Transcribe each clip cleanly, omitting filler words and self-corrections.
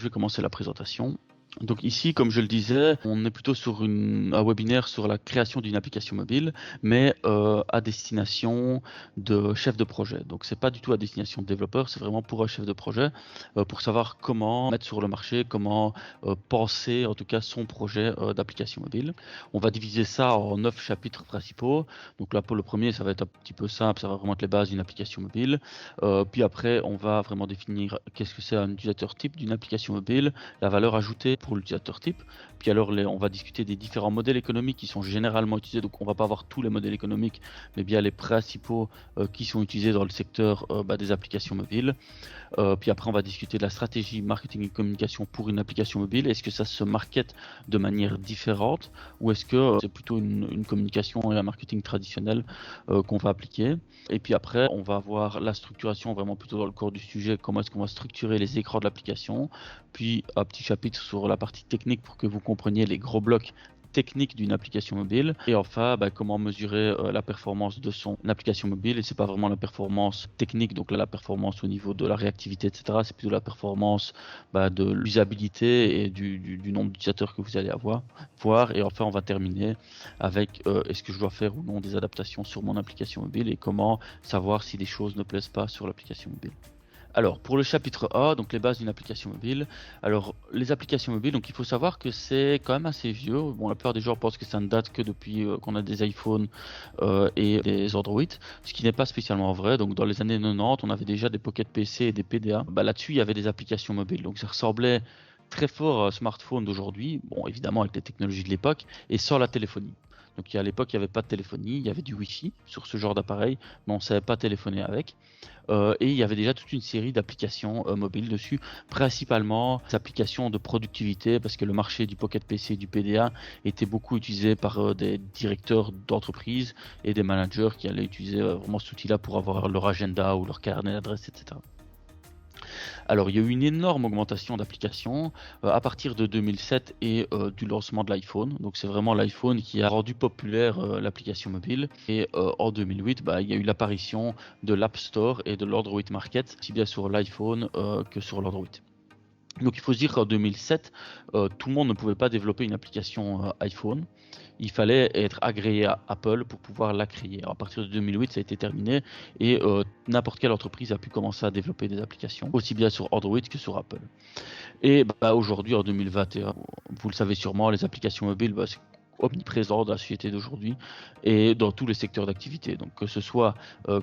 vais commencer la présentation. Donc ici, comme je le disais, on est plutôt sur un webinaire sur la création d'une application mobile, mais à destination de chef de projet. Donc c'est pas du tout à destination de développeur, c'est vraiment pour un chef de projet, pour savoir comment mettre sur le marché, comment penser en tout cas son projet d'application mobile. On va diviser ça en 9 chapitres principaux. Donc là pour le premier, ça va être un petit peu simple, ça va vraiment être les bases d'une application mobile. Puis après, on va vraiment définir qu'est-ce que c'est un utilisateur type d'une application mobile, la valeur ajoutée pour l'utilisateur type. Puis alors, on va discuter des différents modèles économiques qui sont généralement utilisés. Donc, on va pas avoir tous les modèles économiques, mais bien les principaux qui sont utilisés dans le secteur des applications mobiles. Puis après, on va discuter de la stratégie marketing et communication pour une application mobile. Est-ce que ça se market de manière différente ou est-ce que c'est plutôt une communication et un marketing traditionnel qu'on va appliquer? Et puis après, on va avoir la structuration vraiment plutôt dans le corps du sujet, comment est-ce qu'on va structurer les écrans de l'application. Puis un petit chapitre sur la partie technique pour que vous compreniez les gros blocs technique d'une application mobile et enfin comment mesurer la performance de son application mobile. Et c'est pas vraiment la performance technique, donc là la performance au niveau de la réactivité etc, c'est plutôt la performance de l'usabilité et du nombre d'utilisateurs que vous allez voir. Et enfin on va terminer avec est-ce que je dois faire ou non des adaptations sur mon application mobile et comment savoir si des choses ne plaisent pas sur l'application mobile. Alors, pour le chapitre A, donc les bases d'une application mobile. Alors, les applications mobiles, donc il faut savoir que c'est quand même assez vieux. Bon, la plupart des gens pensent que ça ne date que depuis qu'on a des iPhones et des Android, ce qui n'est pas spécialement vrai. Donc, dans les années 90, on avait déjà des Pocket PC et des PDA. Là-dessus, il y avait des applications mobiles. Donc, ça ressemblait très fort à un smartphone d'aujourd'hui, bon, évidemment avec les technologies de l'époque, et sans la téléphonie. Donc à l'époque, il n'y avait pas de téléphonie, il y avait du Wi-Fi sur ce genre d'appareil, mais on ne savait pas téléphoner avec. Et il y avait déjà toute une série d'applications mobiles dessus, principalement des applications de productivité, parce que le marché du Pocket PC et du PDA était beaucoup utilisé par des directeurs d'entreprise et des managers qui allaient utiliser vraiment cet outil-là pour avoir leur agenda ou leur carnet d'adresses, etc. Alors, il y a eu une énorme augmentation d'applications à partir de 2007 et du lancement de l'iPhone. Donc, c'est vraiment l'iPhone qui a rendu populaire l'application mobile. Et en 2008, il y a eu l'apparition de l'App Store et de l'Android Market, aussi bien sur l'iPhone que sur l'Android. Donc il faut se dire qu'en 2007, tout le monde ne pouvait pas développer une application iPhone. Il fallait être agréé à Apple pour pouvoir la créer. Alors, à partir de 2008, ça a été terminé et n'importe quelle entreprise a pu commencer à développer des applications, aussi bien sur Android que sur Apple. Et aujourd'hui, en 2021, vous le savez sûrement, les applications mobiles, c'est omniprésent dans la société d'aujourd'hui et dans tous les secteurs d'activité. Donc que ce soit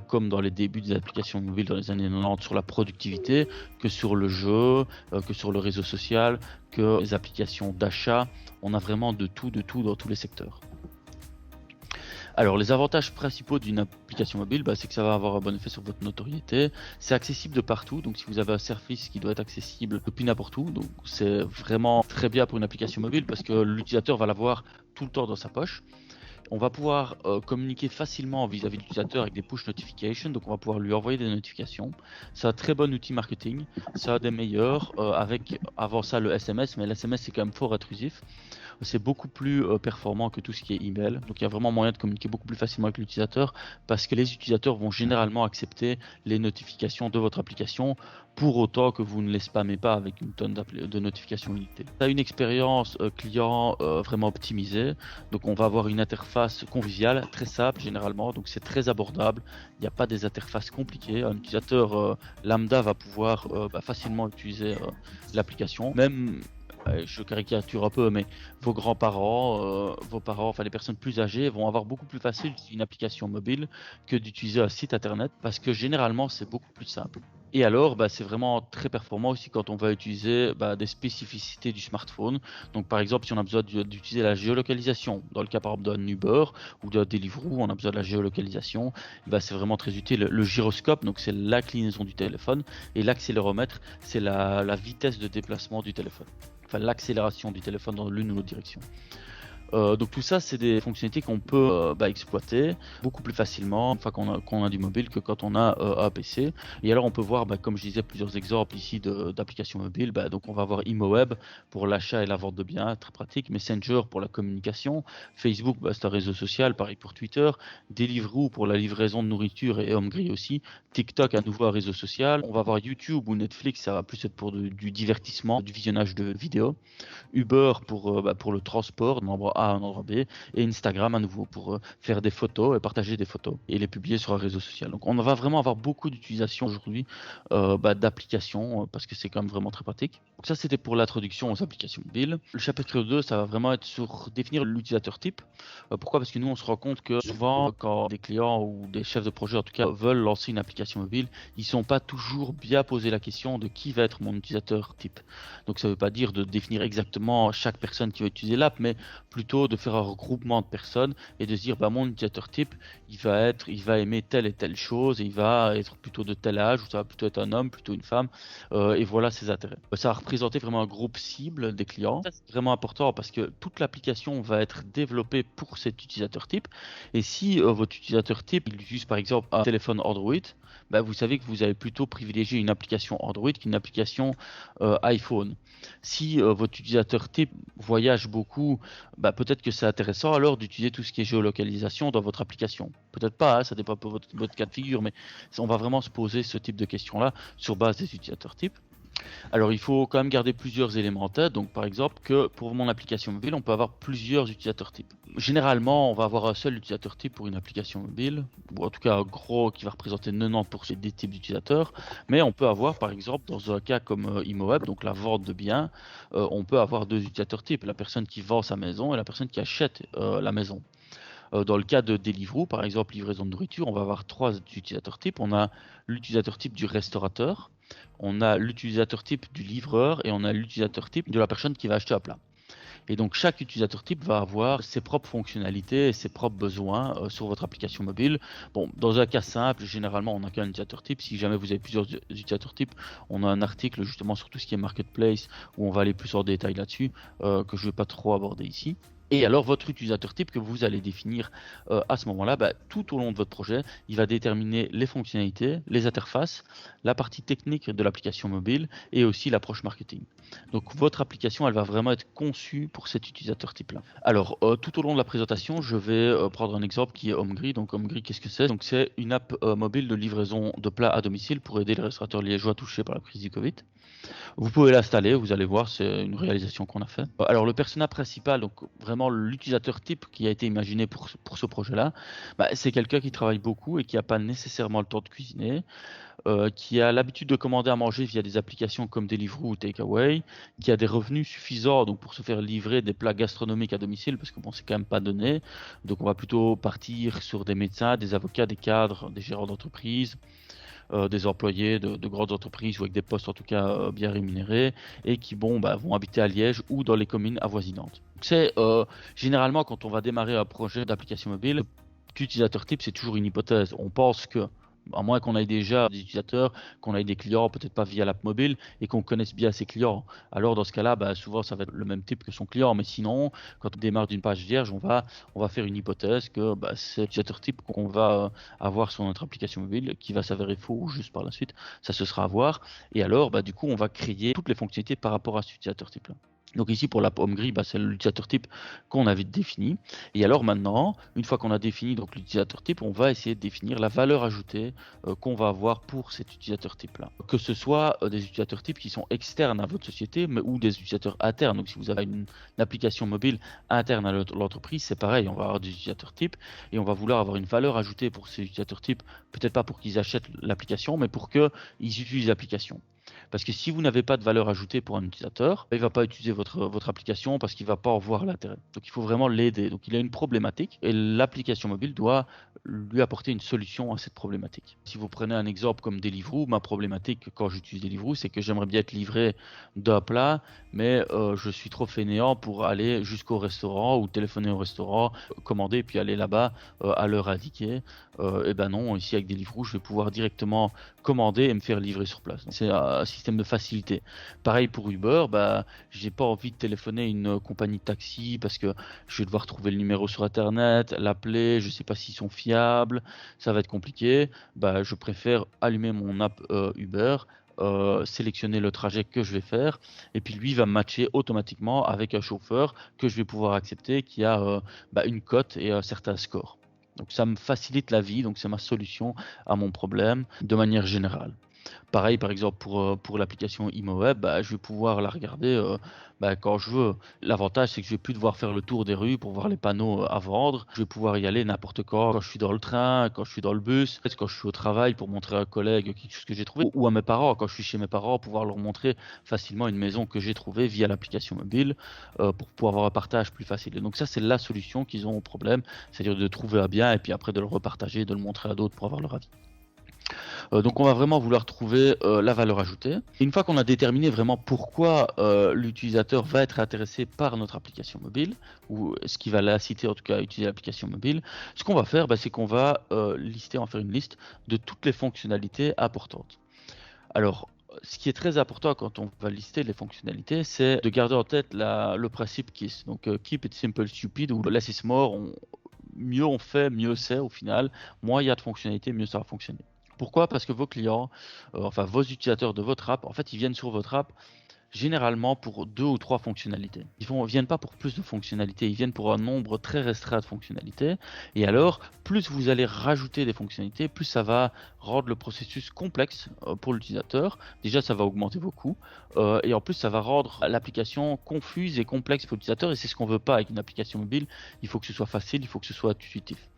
comme dans les débuts des applications mobiles dans les années 90 sur la productivité, que sur le jeu, que sur le réseau social, que les applications d'achat, on a vraiment de tout dans tous les secteurs. Alors les avantages principaux d'une application mobile, c'est que ça va avoir un bon effet sur votre notoriété. C'est accessible de partout, donc si vous avez un service qui doit être accessible depuis n'importe où, donc c'est vraiment très bien pour une application mobile parce que l'utilisateur va l'avoir tout le temps dans sa poche. On va pouvoir communiquer facilement vis-à-vis de l'utilisateur avec des push notifications, donc on va pouvoir lui envoyer des notifications. C'est un très bon outil marketing, c'est un des meilleurs, avec avant ça le SMS, mais le SMS c'est quand même fort intrusif. C'est beaucoup plus performant que tout ce qui est email, donc il y a vraiment moyen de communiquer beaucoup plus facilement avec l'utilisateur parce que les utilisateurs vont généralement accepter les notifications de votre application pour autant que vous ne les spammez pas avec une tonne de notifications limitées. Tu as une expérience client vraiment optimisée, donc on va avoir une interface conviviale, très simple généralement, donc c'est très abordable, il n'y a pas des interfaces compliquées, un utilisateur lambda va pouvoir facilement utiliser l'application, même je caricature un peu, mais vos grands-parents, vos parents, enfin les personnes plus âgées vont avoir beaucoup plus facile d'utiliser une application mobile que d'utiliser un site internet parce que généralement c'est beaucoup plus simple. Et alors, c'est vraiment très performant aussi quand on va utiliser des spécificités du smartphone. Donc par exemple, si on a besoin d'utiliser la géolocalisation, dans le cas par exemple d'un Uber ou d'un Deliveroo, on a besoin de la géolocalisation, c'est vraiment très utile. Le gyroscope, donc c'est l'inclinaison du téléphone, et l'accéléromètre, c'est la vitesse de déplacement du téléphone. Enfin l'accélération du téléphone dans l'une ou l'autre direction. Donc tout ça, c'est des fonctionnalités qu'on peut exploiter beaucoup plus facilement une fois qu'on a du mobile que quand on a un PC. Et alors on peut voir, comme je disais, plusieurs exemples ici d'applications mobiles. Donc on va avoir ImoWeb pour l'achat et la vente de biens, très pratique. Messenger pour la communication. Facebook, c'est un réseau social, pareil pour Twitter. Deliveroo pour la livraison de nourriture et HomeGree aussi. TikTok, à nouveau un réseau social. On va avoir YouTube ou Netflix, ça va plus être pour du divertissement, du visionnage de vidéos. Uber pour le transport d'un endroit A à un endroit B, et Instagram à nouveau pour faire des photos et partager des photos et les publier sur un réseau social. Donc on va vraiment avoir beaucoup d'utilisation aujourd'hui d'applications parce que c'est quand même vraiment très pratique. Donc ça c'était pour l'introduction aux applications mobiles. Le chapitre 2, ça va vraiment être sur définir l'utilisateur type. Pourquoi? Parce que nous on se rend compte que souvent quand des clients ou des chefs de projet en tout cas veulent lancer une application mobile, ils ne sont pas toujours bien posé la question de qui va être mon utilisateur type. Donc ça ne veut pas dire de définir exactement chaque personne qui va utiliser l'app, mais plutôt de faire un regroupement de personnes et de se dire mon utilisateur type, il va aimer telle et telle chose, et il va être plutôt de tel âge, ou ça va plutôt être un homme, plutôt une femme, et voilà ses intérêts. Ça va représenter vraiment un groupe cible des clients. Ça, c'est vraiment important parce que toute l'application va être développée pour cet utilisateur type. Et si votre utilisateur type il utilise par exemple un téléphone Android, vous savez que vous allez plutôt privilégier une application Android qu'une application iPhone. Si votre utilisateur type voyage beaucoup, peut-être que c'est intéressant alors d'utiliser tout ce qui est géolocalisation dans votre application. Peut-être pas, hein, ça dépend de votre cas de figure, mais on va vraiment se poser ce type de questions-là sur base des utilisateurs types. Alors il faut quand même garder plusieurs éléments en tête. Donc par exemple que pour mon application mobile, on peut avoir plusieurs utilisateurs types. Généralement, on va avoir un seul utilisateur type pour une application mobile, ou en tout cas un gros qui va représenter 90% des types d'utilisateurs. Mais on peut avoir par exemple dans un cas comme ImoWeb, donc la vente de biens, on peut avoir deux utilisateurs types, la personne qui vend sa maison et la personne qui achète la maison. Dans le cas de Deliveroo, par exemple livraison de nourriture, on va avoir trois utilisateurs types. On a l'utilisateur type du restaurateur, on a l'utilisateur type du livreur et on a l'utilisateur type de la personne qui va acheter un plat. Et donc chaque utilisateur type va avoir ses propres fonctionnalités et ses propres besoins sur votre application mobile. Bon, dans un cas simple, généralement on n'a qu'un utilisateur type. Si jamais vous avez plusieurs utilisateurs types, on a un article justement sur tout ce qui est marketplace où on va aller plus en détail là-dessus, que je ne vais pas trop aborder ici. Et alors votre utilisateur type que vous allez définir à ce moment-là, tout au long de votre projet, il va déterminer les fonctionnalités, les interfaces, la partie technique de l'application mobile et aussi l'approche marketing. Donc votre application, elle va vraiment être conçue pour cet utilisateur type-là. Alors tout au long de la présentation, je vais prendre un exemple qui est HomeGree. Donc HomeGree, qu'est-ce que c'est? Donc c'est une app mobile de livraison de plats à domicile pour aider les restaurateurs liégeois touchés par la crise du Covid. Vous pouvez l'installer, vous allez voir, c'est une réalisation qu'on a fait. Alors le persona principal, donc vraiment l'utilisateur type qui a été imaginé pour ce projet-là, c'est quelqu'un qui travaille beaucoup et qui n'a pas nécessairement le temps de cuisiner, qui a l'habitude de commander à manger via des applications comme Deliveroo ou Takeaway, qui a des revenus suffisants donc pour se faire livrer des plats gastronomiques à domicile, parce que c'est quand même pas donné. Donc on va plutôt partir sur des médecins, des avocats, des cadres, des gérants d'entreprise, des employés de grandes entreprises ou avec des postes en tout cas bien rémunérés et qui vont habiter à Liège ou dans les communes avoisinantes. C'est généralement quand on va démarrer un projet d'application mobile, l'utilisateur type c'est toujours une hypothèse. On pense que à moins qu'on ait déjà des utilisateurs, qu'on ait des clients, peut-être pas via l'app mobile, et qu'on connaisse bien ses clients. Alors dans ce cas-là, souvent ça va être le même type que son client, mais sinon, quand on démarre d'une page vierge, on va faire une hypothèse que c'est l'utilisateur type qu'on va avoir sur notre application mobile, qui va s'avérer faux ou juste par la suite, ça se sera à voir. Et alors, du coup, on va créer toutes les fonctionnalités par rapport à cet utilisateur type-là. Donc ici pour l'app HomeGree, c'est l'utilisateur type qu'on avait défini. Et alors maintenant, une fois qu'on a défini donc l'utilisateur type, on va essayer de définir la valeur ajoutée qu'on va avoir pour cet utilisateur type-là. Que ce soit des utilisateurs types qui sont externes à votre société, mais ou des utilisateurs internes. Donc si vous avez une application mobile interne à l'entreprise, c'est pareil, on va avoir des utilisateurs types et on va vouloir avoir une valeur ajoutée pour ces utilisateurs types, peut-être pas pour qu'ils achètent l'application, mais pour qu'ils utilisent l'application. Parce que si vous n'avez pas de valeur ajoutée pour un utilisateur, il ne va pas utiliser votre application parce qu'il ne va pas en voir l'intérêt. Donc il faut vraiment l'aider. Donc il a une problématique et l'application mobile doit lui apporter une solution à cette problématique. Si vous prenez un exemple comme Deliveroo, ma problématique quand j'utilise Deliveroo, c'est que j'aimerais bien être livré d'un plat, mais je suis trop fainéant pour aller jusqu'au restaurant ou téléphoner au restaurant, commander puis aller là-bas à l'heure indiquée. Et non, ici avec Deliveroo, je vais pouvoir directement commander et me faire livrer sur place. C'est un système de facilité. Pareil pour Uber, j'ai pas envie de téléphoner à une compagnie de taxi parce que je vais devoir trouver le numéro sur internet, l'appeler, je sais pas s'ils sont fiables, ça va être compliqué. Je préfère allumer mon app Uber, sélectionner le trajet que je vais faire, et puis lui va me matcher automatiquement avec un chauffeur que je vais pouvoir accepter, qui a une cote et un certain score. Donc ça me facilite la vie, donc c'est ma solution à mon problème de manière générale. Pareil, par exemple, pour l'application ImoWeb, je vais pouvoir la regarder quand je veux. L'avantage, c'est que je vais plus devoir faire le tour des rues pour voir les panneaux à vendre. Je vais pouvoir y aller n'importe quand je suis dans le train, quand je suis dans le bus, quand je suis au travail pour montrer à un collègue quelque chose que j'ai trouvé, ou à mes parents, quand je suis chez mes parents, pouvoir leur montrer facilement une maison que j'ai trouvée via l'application mobile pour pouvoir avoir un partage plus facile. Et donc ça, c'est la solution qu'ils ont au problème, c'est-à-dire de trouver un bien et puis après de le repartager, de le montrer à d'autres pour avoir leur avis. Donc on va vraiment vouloir trouver la valeur ajoutée. Et une fois qu'on a déterminé vraiment pourquoi l'utilisateur va être intéressé par notre application mobile, ou ce qui va l'inciter en tout cas à utiliser l'application mobile, ce qu'on va faire, c'est qu'on va en faire une liste de toutes les fonctionnalités importantes. Alors, ce qui est très important quand on va lister les fonctionnalités, c'est de garder en tête le principe KISS. Donc Keep it simple stupid ou less is more. Mieux on fait, mieux c'est au final. Moins il y a de fonctionnalités, mieux ça va fonctionner. Pourquoi? Parce que vos clients, vos utilisateurs de votre app, en fait, ils viennent sur votre app généralement pour 2 ou 3 fonctionnalités. Ils viennent pas pour plus de fonctionnalités, ils viennent pour un nombre très restreint de fonctionnalités. Et alors, plus vous allez rajouter des fonctionnalités, plus ça va rendre le processus complexe pour l'utilisateur. Déjà, ça va augmenter vos coûts. Et en plus, ça va rendre l'application confuse et complexe pour l'utilisateur. Et c'est ce qu'on veut pas avec une application mobile. Il faut que ce soit facile, il faut que ce soit intuitif.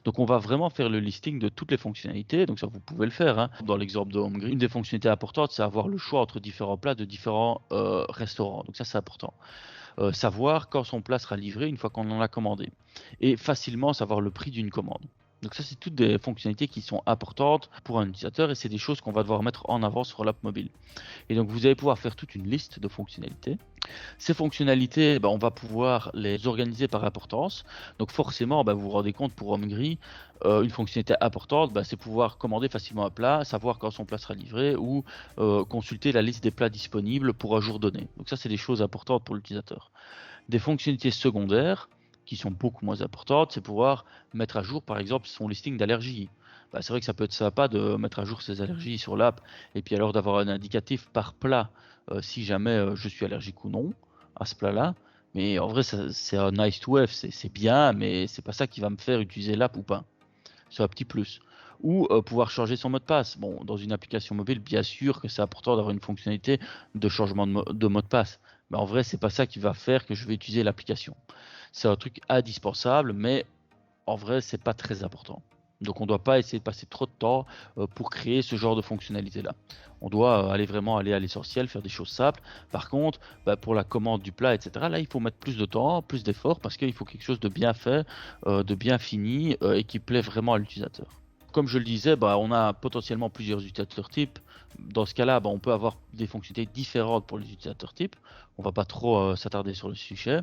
Donc on va vraiment faire le listing de toutes les fonctionnalités, donc ça vous pouvez le faire. Dans l'exemple de HomeGrid, une des fonctionnalités importantes, c'est avoir le choix entre différents plats de différents restaurants, donc ça c'est important. Savoir quand son plat sera livré une fois qu'on en a commandé, et facilement savoir le prix d'une commande. Donc ça, c'est toutes des fonctionnalités qui sont importantes pour un utilisateur et c'est des choses qu'on va devoir mettre en avant sur l'app mobile. Et donc vous allez pouvoir faire toute une liste de fonctionnalités. Ces fonctionnalités, on va pouvoir les organiser par importance. Donc forcément, vous vous rendez compte pour HomeGrid, une fonctionnalité importante, c'est pouvoir commander facilement un plat, savoir quand son plat sera livré ou consulter la liste des plats disponibles pour un jour donné. Donc ça, c'est des choses importantes pour l'utilisateur. Des fonctionnalités secondaires qui sont beaucoup moins importantes, c'est pouvoir mettre à jour par exemple son listing d'allergies. C'est vrai que ça peut être sympa de mettre à jour ses allergies sur l'app et puis alors d'avoir un indicatif par plat si jamais je suis allergique ou non à ce plat-là. Mais en vrai, c'est un nice to have, c'est bien, mais c'est pas ça qui va me faire utiliser l'app ou pas. C'est un petit plus. Ou pouvoir changer son mot de passe. Bon, dans une application mobile, bien sûr que c'est important d'avoir une fonctionnalité de changement de mot de passe. Mais en vrai, c'est pas ça qui va faire que je vais utiliser l'application. C'est un truc indispensable, mais en vrai, c'est pas très important. Donc on ne doit pas essayer de passer trop de temps pour créer ce genre de fonctionnalité-là. On doit aller à l'essentiel, faire des choses simples. Par contre, pour la commande du plat, etc., là, il faut mettre plus de temps, plus d'efforts, parce qu'il faut quelque chose de bien fait, de bien fini et qui plaît vraiment à l'utilisateur. Comme je le disais, on a potentiellement plusieurs utilisateurs types. Dans ce cas-là, on peut avoir des fonctionnalités différentes pour les utilisateurs types. On ne va pas trop s'attarder sur le sujet.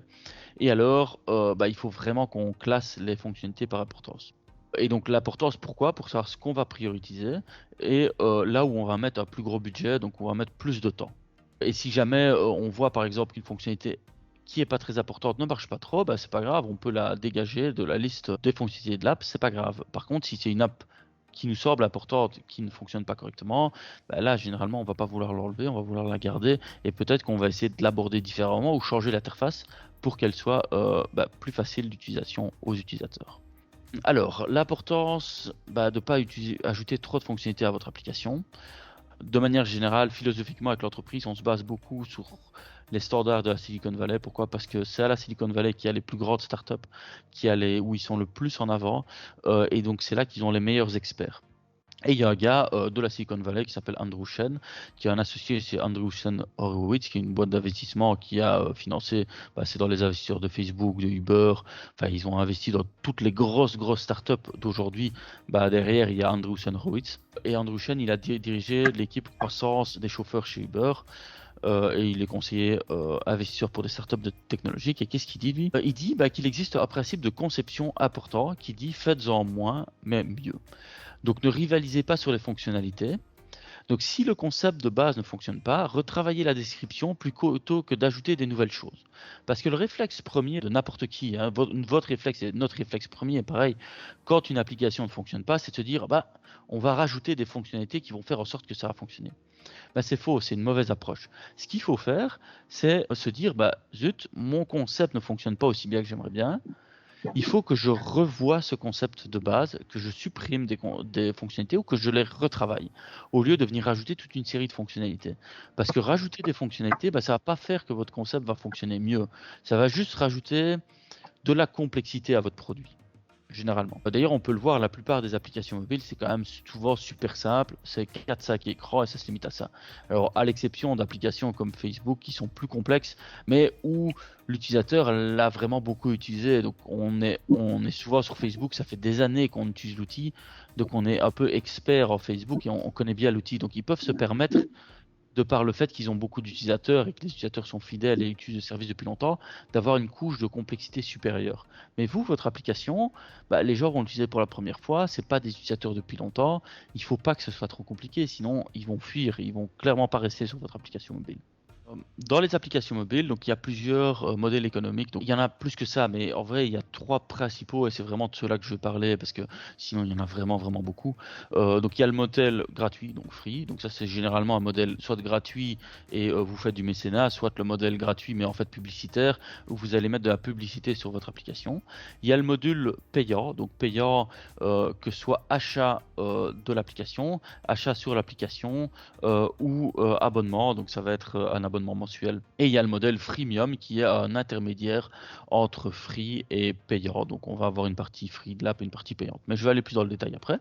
Et alors, il faut vraiment qu'on classe les fonctionnalités par importance. Et donc l'importance, pourquoi? Pour savoir ce qu'on va prioriser et là où on va mettre un plus gros budget, donc on va mettre plus de temps. Et si jamais on voit par exemple qu'une fonctionnalité qui est pas très importante ne marche pas trop, c'est pas grave, on peut la dégager de la liste des fonctionnalités de l'app, c'est pas grave. Par contre, si c'est une app qui nous semble importante, qui ne fonctionne pas correctement, là généralement on va pas vouloir l'enlever, on va vouloir la garder et peut-être qu'on va essayer de l'aborder différemment ou changer l'interface pour qu'elle soit plus facile d'utilisation aux utilisateurs. Alors, l'importance de ne pas ajouter trop de fonctionnalités à votre application. De manière générale, philosophiquement avec l'entreprise, on se base beaucoup sur les standards de la Silicon Valley. Pourquoi? Parce que c'est à la Silicon Valley qu'il y a les plus grandes startups, où ils sont le plus en avant, et donc c'est là qu'ils ont les meilleurs experts. Et il y a un gars de la Silicon Valley qui s'appelle Andrew Chen, qui est un associé chez Andreessen Horowitz, qui est une boîte d'investissement qui a financé, c'est dans les investisseurs de Facebook, de Uber, ils ont investi dans toutes les grosses startups d'aujourd'hui. Derrière, il y a Andreessen Horowitz. Et Andrew Chen, il a dirigé l'équipe croissance des chauffeurs chez Uber. Et il est conseiller investisseur pour des startups de technologie. Et qu'est-ce qu'il dit lui? Il dit qu'il existe un principe de conception important qui dit faites-en moins mais mieux. Donc ne rivalisez pas sur les fonctionnalités, Donc si le concept de base ne fonctionne pas, retravaillez la description plutôt que d'ajouter des nouvelles choses. Parce que le réflexe premier de n'importe qui, hein, votre réflexe et notre réflexe premier est pareil, quand une application ne fonctionne pas, c'est de se dire bah, on va rajouter des fonctionnalités qui vont faire en sorte que ça va fonctionner. Bah, c'est faux, c'est une mauvaise approche. Ce qu'il faut faire, c'est se dire bah, zut, mon concept ne fonctionne pas aussi bien que j'aimerais bien. Il faut que je revoie ce concept de base, que je supprime des fonctionnalités ou que je les retravaille, au lieu de venir rajouter toute une série de fonctionnalités. Parce que rajouter des fonctionnalités, bah, ça va pas faire que votre concept va fonctionner mieux. Ça va juste rajouter de la complexité à votre produit. Généralement. D'ailleurs, on peut le voir, la plupart des applications mobiles, c'est quand même souvent super simple. C'est 4-5 écrans et ça se limite à ça. Alors, à l'exception d'applications comme Facebook qui sont plus complexes, mais où l'utilisateur l'a vraiment beaucoup utilisé. Donc, on est souvent sur Facebook, ça fait des années qu'on utilise l'outil. Donc, on est un peu expert en Facebook et on connaît bien l'outil. Donc, ils peuvent se permettre, de par le fait qu'ils ont beaucoup d'utilisateurs et que les utilisateurs sont fidèles et utilisent le service depuis longtemps, d'avoir une couche de complexité supérieure. Mais vous, votre application, bah, les gens vont l'utiliser pour la première fois, c'est pas des utilisateurs depuis longtemps, il faut pas que ce soit trop compliqué, sinon ils vont fuir, ils vont clairement pas rester sur votre application mobile. Dans les applications mobiles, donc il y a plusieurs modèles économiques. Donc il y en a plus que ça, mais en vrai il y a trois principaux et c'est vraiment de ceux-là que je vais parler parce que sinon il y en a vraiment vraiment beaucoup. Donc il y a le modèle gratuit, donc free. Donc ça c'est généralement un modèle soit gratuit et vous faites du mécénat, soit le modèle gratuit mais en fait publicitaire où vous allez mettre de la publicité sur votre application. Il y a le module payant, donc payant que ce soit achat de l'application, achat sur l'application ou abonnement. Donc ça va être un abonnement mensuel. Et il y a le modèle freemium qui est un intermédiaire entre free et payant. Donc on va avoir une partie free de l'app et une partie payante. Mais je vais aller plus dans le détail après.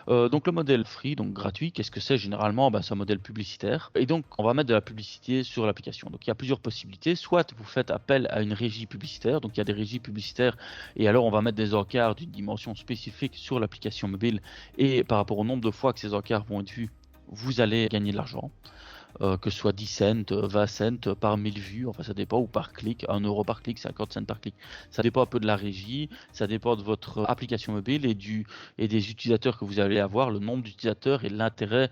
Donc le modèle free, donc gratuit, qu'est-ce que c'est généralement? C'est un modèle publicitaire. Et donc on va mettre de la publicité sur l'application. Donc il y a plusieurs possibilités. Soit vous faites appel à une régie publicitaire. Donc il y a des régies publicitaires et alors on va mettre des encarts d'une dimension spécifique sur l'application mobile. Et par rapport au nombre de fois que ces encarts vont être vus, vous allez gagner de l'argent. Que ce soit 10 cents, 20 cents par 1000 vues, enfin ça dépend, ou par clic, 1 euro par clic, 50 cents par clic. Ça dépend un peu de la régie, ça dépend de votre application mobile et des utilisateurs que vous allez avoir, le nombre d'utilisateurs et l'intérêt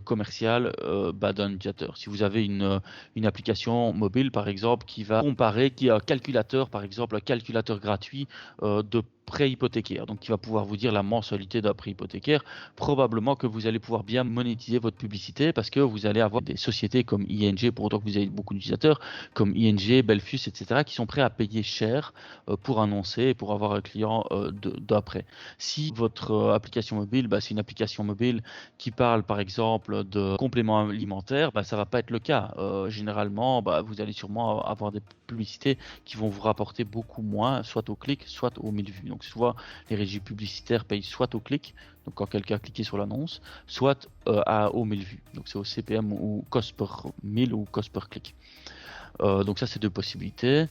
commercial d'un utilisateur. Si vous avez une application mobile par exemple qui va comparer, qui a un calculateur par exemple, un calculateur gratuit de prêt hypothécaire, donc qui va pouvoir vous dire la mensualité d'un prêt hypothécaire, probablement que vous allez pouvoir bien monétiser votre publicité parce que vous allez avoir des sociétés comme ING, pour autant que vous ayez beaucoup d'utilisateurs, comme ING, Belfius, etc., qui sont prêts à payer cher pour annoncer et pour avoir un client d'après. Si votre application mobile, c'est une application mobile qui parle par exemple de compléments alimentaires, ça va pas être le cas. Généralement, vous allez sûrement avoir des publicités qui vont vous rapporter beaucoup moins, soit au clic, soit aux 1000 vues. Donc soit les régies publicitaires payent soit au clic, donc quand quelqu'un a cliqué sur l'annonce, soit aux 1000 vues. Donc c'est au CPM ou cost per 1000 ou cost per clic. Donc ça c'est deux possibilités.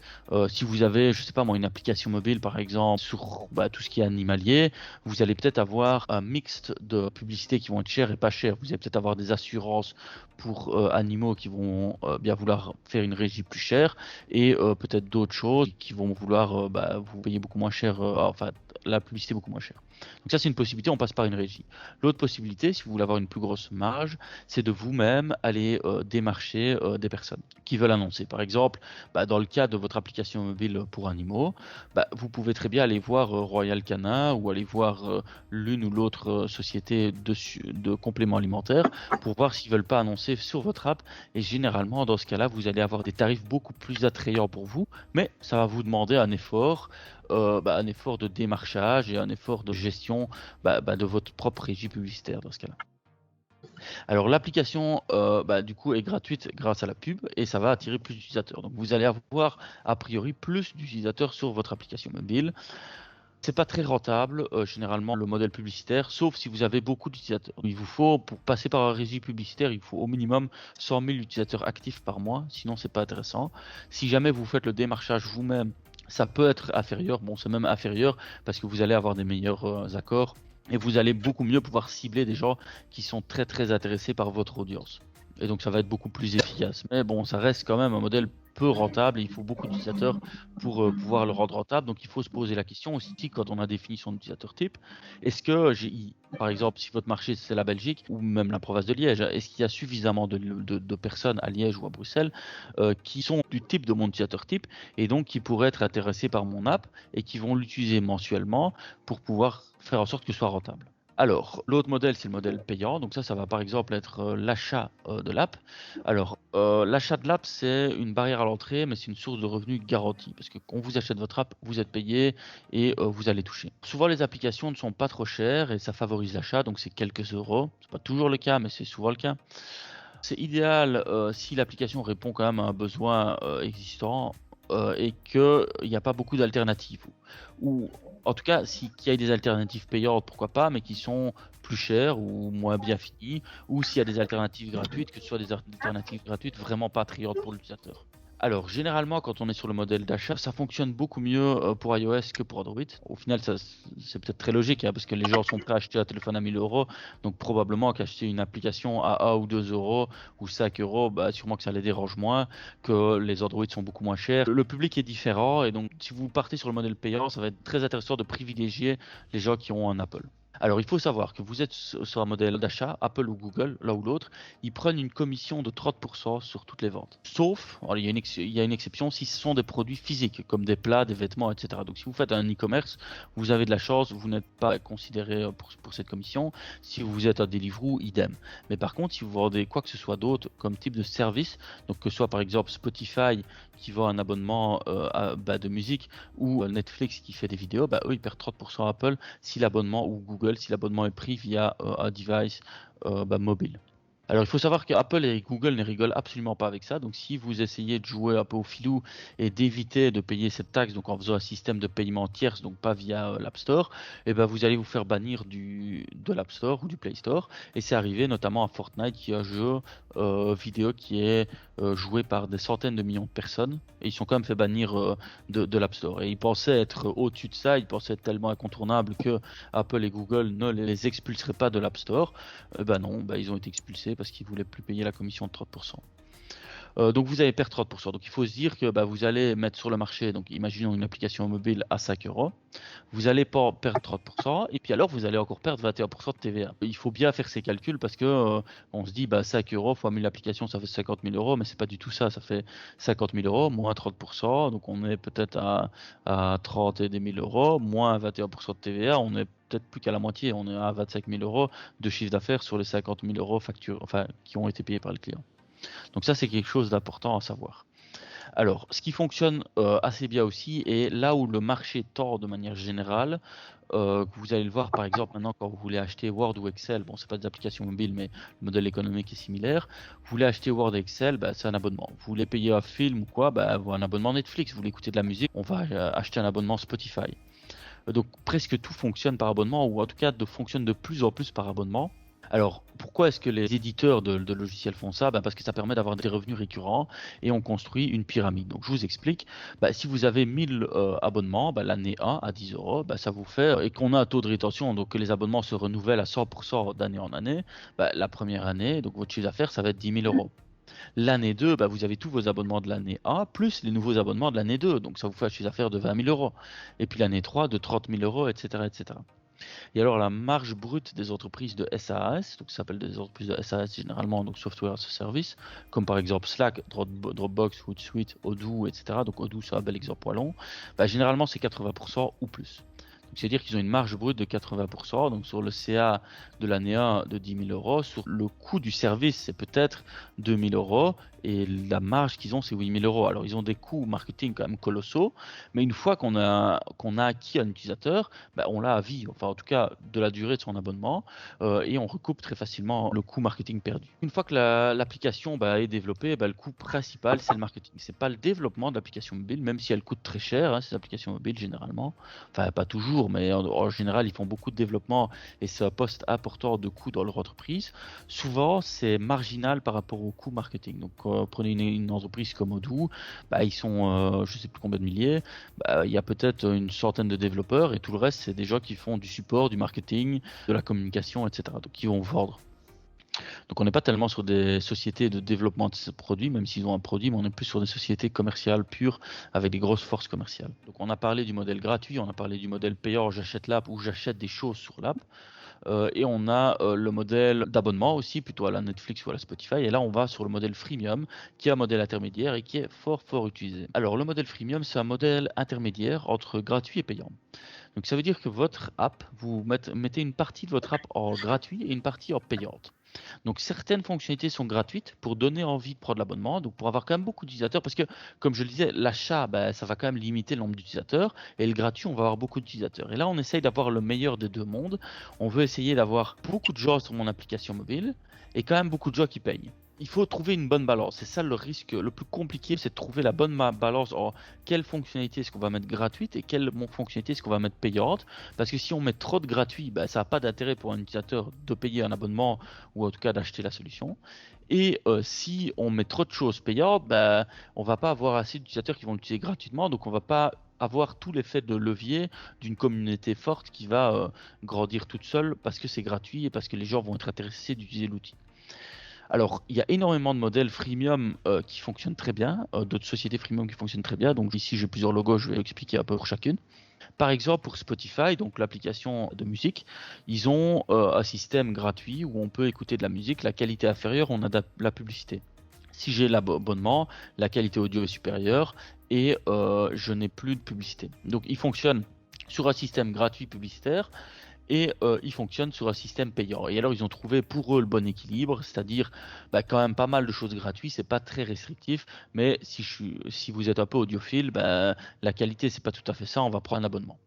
Si vous avez, je sais pas moi, une application mobile par exemple sur tout ce qui est animalier, vous allez peut-être avoir un mix de publicités qui vont être chères et pas chères. Vous allez peut-être avoir des assurances pour animaux qui vont bien vouloir faire une régie plus chère et peut-être d'autres choses qui vont vouloir vous payer beaucoup moins cher, enfin la publicité beaucoup moins chère. Donc ça c'est une possibilité, on passe par une régie. L'autre possibilité, si vous voulez avoir une plus grosse marge, c'est de vous-même aller démarcher des personnes qui veulent annoncer. Par exemple, dans le cas de votre application mobile pour animaux, vous pouvez très bien aller voir Royal Canin ou aller voir l'une ou l'autre société de compléments alimentaires pour voir s'ils veulent pas annoncer sur votre app. Et généralement, dans ce cas-là, vous allez avoir des tarifs beaucoup plus attrayants pour vous, mais ça va vous demander un effort de démarchage et un effort de gestion de votre propre régie publicitaire dans ce cas-là. Alors l'application du coup est gratuite grâce à la pub et ça va attirer plus d'utilisateurs. Donc vous allez avoir a priori plus d'utilisateurs sur votre application mobile. C'est pas très rentable généralement le modèle publicitaire, sauf si vous avez beaucoup d'utilisateurs. Il vous faut, pour passer par un régie publicitaire, il faut au minimum 100 000 utilisateurs actifs par mois, sinon c'est pas intéressant. Si jamais vous faites le démarchage vous-même, ça peut être inférieur, c'est même inférieur parce que vous allez avoir des meilleurs accords et vous allez beaucoup mieux pouvoir cibler des gens qui sont très très intéressés par votre audience. Et donc ça va être beaucoup plus efficace. Mais bon, ça reste quand même un modèle peu rentable et il faut beaucoup d'utilisateurs pour pouvoir le rendre rentable. Donc il faut se poser la question aussi quand on a défini son utilisateur type, est-ce que, par exemple, si votre marché c'est la Belgique ou même la province de Liège, est-ce qu'il y a suffisamment de personnes à Liège ou à Bruxelles qui sont du type de mon utilisateur type et donc qui pourraient être intéressés par mon app et qui vont l'utiliser mensuellement pour pouvoir faire en sorte que ce soit rentable. Alors, l'autre modèle, c'est le modèle payant. Donc ça va par exemple être l'achat de l'app. Alors, l'achat de l'app, c'est une barrière à l'entrée, mais c'est une source de revenus garantie. Parce que quand vous achetez votre app, vous êtes payé et vous allez toucher. Souvent, les applications ne sont pas trop chères et ça favorise l'achat, donc c'est quelques euros. C'est pas toujours le cas, mais c'est souvent le cas. C'est idéal si l'application répond quand même à un besoin existant et qu'il n'y a pas beaucoup d'alternatives. Ou en tout cas, qu'il y ait des alternatives payantes, pourquoi pas, mais qui sont plus chères ou moins bien finies. Ou s'il y a des alternatives gratuites, que ce soit des alternatives gratuites vraiment pas attrayantes pour l'utilisateur. Alors, généralement, quand on est sur le modèle d'achat, ça fonctionne beaucoup mieux pour iOS que pour Android. Au final, c'est peut-être très logique, parce que les gens sont prêts à acheter un téléphone à 1000 euros. Donc, probablement qu'acheter une application à 1 ou 2 euros ou 5 euros, sûrement que ça les dérange moins, que les Android sont beaucoup moins chers. Le public est différent et donc, si vous partez sur le modèle payant, ça va être très intéressant de privilégier les gens qui ont un Apple. Alors, il faut savoir que vous êtes sur un modèle d'achat, Apple ou Google, l'un ou l'autre, ils prennent une commission de 30% sur toutes les ventes. Sauf, alors, il y a une exception si ce sont des produits physiques, comme des plats, des vêtements, etc. Donc, si vous faites un e-commerce, vous avez de la chance, vous n'êtes pas considéré pour cette commission. Si vous êtes un Deliveroo, idem. Mais par contre, si vous vendez quoi que ce soit d'autre comme type de service, donc que ce soit par exemple Spotify qui vend un abonnement de musique ou Netflix qui fait des vidéos, eux ils perdent 30% à Apple si l'abonnement ou Google si l'abonnement est pris via un device mobile. Alors il faut savoir que Apple et Google ne rigolent absolument pas avec ça. Donc si vous essayez de jouer un peu au filou et d'éviter de payer cette taxe, donc en faisant un système de paiement tierce, donc pas via l'App Store, vous allez vous faire bannir de l'App Store ou du Play Store. Et c'est arrivé notamment à Fortnite, qui est un jeu vidéo qui est joué par des centaines de millions de personnes. Et ils sont quand même fait bannir de l'App Store. Et ils pensaient être au-dessus de ça, ils pensaient être tellement incontournables que Apple et Google ne les expulseraient pas de l'App Store. Non, ils ont été expulsés parce qu'ils voulaient plus payer la commission de 30%. Donc vous allez perdre 30%. Donc il faut se dire que vous allez mettre sur le marché, donc imaginons une application mobile à 5 euros, vous allez pas perdre 30%, et puis alors vous allez encore perdre 21% de TVA. Il faut bien faire ces calculs parce que on se dit 5 euros fois 1000 applications, ça fait 50 000 euros, mais c'est pas du tout ça, ça fait 50 000 euros moins 30%, donc on est peut-être à 30 et des 1000 euros, moins 21% de TVA, on est peut-être plus qu'à la moitié, on est à 25 000 euros de chiffre d'affaires sur les 50 000 euros qui ont été payés par le client. Donc ça, c'est quelque chose d'important à savoir. Alors, ce qui fonctionne assez bien aussi, et là où le marché tord de manière générale, vous allez le voir par exemple maintenant quand vous voulez acheter Word ou Excel, bon c'est pas des applications mobiles mais le modèle économique est similaire, vous voulez acheter Word et Excel, c'est un abonnement. Vous voulez payer un film ou quoi, un abonnement Netflix, vous voulez écouter de la musique, on va acheter un abonnement Spotify. Donc presque tout fonctionne par abonnement, ou en tout cas fonctionne de plus en plus par abonnement. Alors, pourquoi est-ce que les éditeurs de logiciels font ça? Parce que ça permet d'avoir des revenus récurrents et on construit une pyramide. Donc, je vous explique. Si vous avez 1000 abonnements, l'année 1 à 10 euros, ça vous fait, et qu'on a un taux de rétention, donc que les abonnements se renouvellent à 100% d'année en année, la première année, donc votre chiffre d'affaires, ça va être 10 000 euros. L'année 2, vous avez tous vos abonnements de l'année 1, plus les nouveaux abonnements de l'année 2. Donc, ça vous fait un chiffre d'affaires de 20 000 euros. Et puis l'année 3, de 30 000 euros, etc., etc. Et alors la marge brute des entreprises de SaaS, donc ça s'appelle des entreprises de SaaS généralement, donc Software as a Service, comme par exemple Slack, Dropbox, Hootsuite, Odoo, etc. Donc Odoo c'est un bel exemple poilon. Généralement c'est 80% ou plus. C'est-à-dire qu'ils ont une marge brute de 80%, donc sur le CA de l'année 1 de 10 000 euros, sur le coût du service c'est peut-être 2 000 euros, et la marge qu'ils ont c'est 8 000 euros. Alors ils ont des coûts marketing quand même colossaux, mais une fois qu'on a acquis un utilisateur, on l'a à vie, enfin en tout cas de la durée de son abonnement, et on recoupe très facilement le coût marketing perdu. Une fois que l'application est développée, le coût principal c'est le marketing, c'est pas le développement de l'application mobile, même si elle coûte très cher, ces applications mobiles généralement, enfin pas toujours, mais en général ils font beaucoup de développement et c'est un poste important de coût dans leur entreprise. Souvent c'est marginal par rapport au coût marketing. Donc prenez une entreprise comme Odoo, ils sont je sais plus combien de milliers, il y a peut-être une centaine de développeurs et tout le reste c'est des gens qui font du support, du marketing, de la communication, etc. Donc qui vont vendre. Donc on n'est pas tellement sur des sociétés de développement de ce produit, même s'ils ont un produit, mais on est plus sur des sociétés commerciales pures avec des grosses forces commerciales. Donc on a parlé du modèle gratuit, on a parlé du modèle payant, j'achète l'app ou j'achète des choses sur l'app. Et on a le modèle d'abonnement aussi, plutôt à la Netflix ou à la Spotify. Et là, on va sur le modèle freemium, qui est un modèle intermédiaire et qui est fort utilisé. Alors, le modèle freemium, c'est un modèle intermédiaire entre gratuit et payant. Donc, ça veut dire que votre app, vous mettez une partie de votre app en gratuit et une partie en payante. Donc certaines fonctionnalités sont gratuites pour donner envie de prendre l'abonnement, donc pour avoir quand même beaucoup d'utilisateurs, parce que comme je le disais, l'achat, ça va quand même limiter le nombre d'utilisateurs, et le gratuit, on va avoir beaucoup d'utilisateurs. Et là, on essaye d'avoir le meilleur des deux mondes. On veut essayer d'avoir beaucoup de gens sur mon application mobile, et quand même beaucoup de gens qui payent. Il faut trouver une bonne balance. C'est ça le risque le plus compliqué, c'est de trouver la bonne balance en quelle fonctionnalité est-ce qu'on va mettre gratuite et quelle fonctionnalité est-ce qu'on va mettre payante. Parce que si on met trop de gratuit, ça n'a pas d'intérêt pour un utilisateur de payer un abonnement ou en tout cas d'acheter la solution. Et si on met trop de choses payantes, on va pas avoir assez d'utilisateurs qui vont l'utiliser gratuitement, donc on va pas avoir tout l'effet de levier d'une communauté forte qui va grandir toute seule parce que c'est gratuit et parce que les gens vont être intéressés d'utiliser l'outil. Alors, il y a énormément de modèles freemium qui fonctionnent très bien, d'autres sociétés freemium qui fonctionnent très bien. Donc ici, j'ai plusieurs logos, je vais expliquer un peu pour chacune. Par exemple, pour Spotify, donc l'application de musique, ils ont un système gratuit où on peut écouter de la musique. La qualité inférieure, on adapte la publicité. Si j'ai l'abonnement, la qualité audio est supérieure et je n'ai plus de publicité. Donc, il fonctionne sur un système gratuit publicitaire et ils fonctionnent sur un système payant. Et alors ils ont trouvé pour eux le bon équilibre, c'est-à-dire quand même pas mal de choses gratuites, c'est pas très restrictif, mais si vous êtes un peu audiophile, la qualité c'est pas tout à fait ça, on va prendre un abonnement.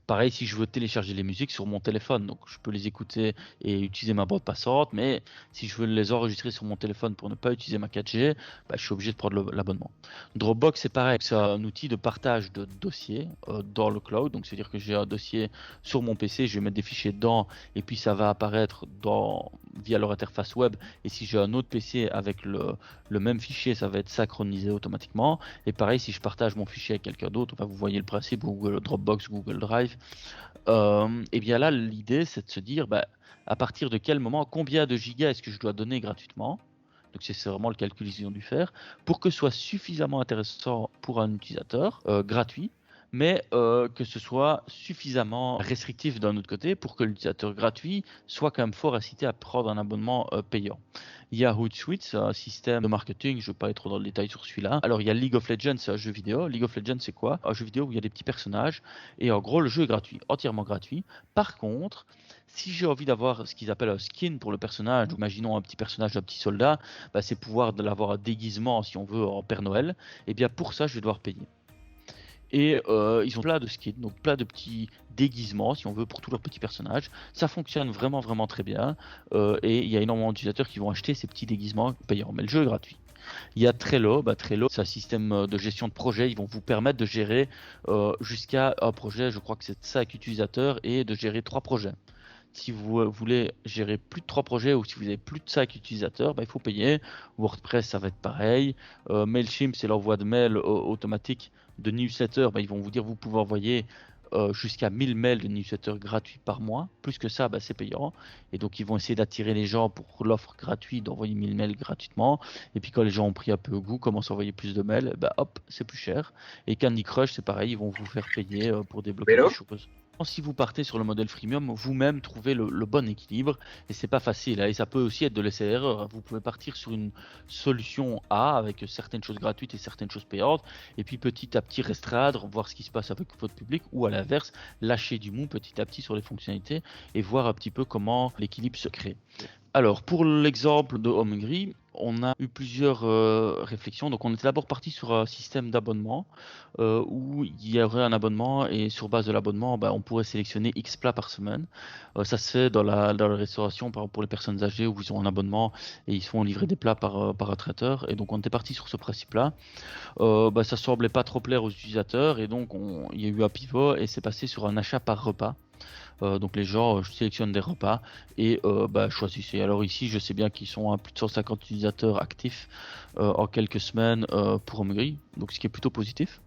Pareil, si je veux télécharger les musiques sur mon téléphone, donc je peux les écouter et utiliser ma bande passante, mais si je veux les enregistrer sur mon téléphone pour ne pas utiliser ma 4G, je suis obligé de prendre l'abonnement. Dropbox, c'est pareil, c'est un outil de partage de dossiers dans le cloud, donc c'est-à-dire que j'ai un dossier sur mon PC, je vais mettre des fichiers dedans, et puis ça va apparaître via leur interface web, et si j'ai un autre PC avec le même fichier, ça va être synchronisé automatiquement, et pareil, si je partage mon fichier avec quelqu'un d'autre, vous voyez le principe, Google Dropbox, Google Drive, et bien là, l'idée, c'est de se dire, à partir de quel moment, combien de gigas est-ce que je dois donner gratuitement? Donc c'est vraiment le calcul qu'ils ont dû faire pour que ce soit suffisamment intéressant pour un utilisateur gratuit, mais que ce soit suffisamment restrictif d'un autre côté pour que l'utilisateur gratuit soit quand même fort incité à prendre un abonnement payant. Il y a Hootsuite, c'est un système de marketing, je ne vais pas aller trop dans le détail sur celui-là. Alors il y a League of Legends, c'est un jeu vidéo. League of Legends, c'est quoi? Un jeu vidéo où il y a des petits personnages et en gros le jeu est gratuit, entièrement gratuit. Par contre, si j'ai envie d'avoir ce qu'ils appellent un skin pour le personnage, imaginons un petit personnage d'un petit soldat, c'est pouvoir l'avoir un déguisement si on veut en Père Noël, et bien pour ça je vais devoir payer. Et ils ont plein de skins, donc plein de petits déguisements, si on veut, pour tous leurs petits personnages. Ça fonctionne vraiment très bien. Et il y a énormément d'utilisateurs qui vont acheter ces petits déguisements payants. Mais le jeu est gratuit. Il y a Trello. Trello, c'est un système de gestion de projet. Ils vont vous permettre de gérer jusqu'à un projet, je crois que c'est 5 utilisateurs, et de gérer 3 projets. Si vous voulez gérer plus de 3 projets ou si vous avez plus de 5 utilisateurs, il faut payer. WordPress, ça va être pareil. Mailchimp, c'est l'envoi de mails automatique de newsletters. Ils vont vous dire vous pouvez envoyer jusqu'à 1000 mails de newsletters gratuits par mois. Plus que ça, c'est payant. Et donc, ils vont essayer d'attirer les gens pour l'offre gratuite d'envoyer 1000 mails gratuitement. Et puis, quand les gens ont pris un peu goût, commencent à envoyer plus de mails, hop, c'est plus cher. Et Candy Crush, c'est pareil, ils vont vous faire payer pour débloquer des choses. Si vous partez sur le modèle freemium, vous-même trouvez le bon équilibre et c'est pas facile. Et ça peut aussi être de l'essai-erreur. Vous pouvez partir sur une solution A avec certaines choses gratuites et certaines choses payantes et puis petit à petit restreindre, voir ce qui se passe avec votre public ou à l'inverse, lâcher du mou petit à petit sur les fonctionnalités et voir un petit peu comment l'équilibre se crée. Alors, pour l'exemple de Hungry, on a eu plusieurs réflexions. Donc, on était d'abord parti sur un système d'abonnement où il y aurait un abonnement et sur base de l'abonnement, on pourrait sélectionner X plats par semaine. Ça se fait dans la restauration pour les personnes âgées où ils ont un abonnement et ils se font livrer des plats par un traiteur. Et donc, on était parti sur ce principe-là. Ça semblait pas trop plaire aux utilisateurs et donc il y a eu un pivot et c'est passé sur un achat par repas. Donc les gens sélectionnent des repas et choisissez. Alors ici, je sais bien qu'ils sont à plus de 150 utilisateurs actifs en quelques semaines pour Hungry, donc ce qui est plutôt positif.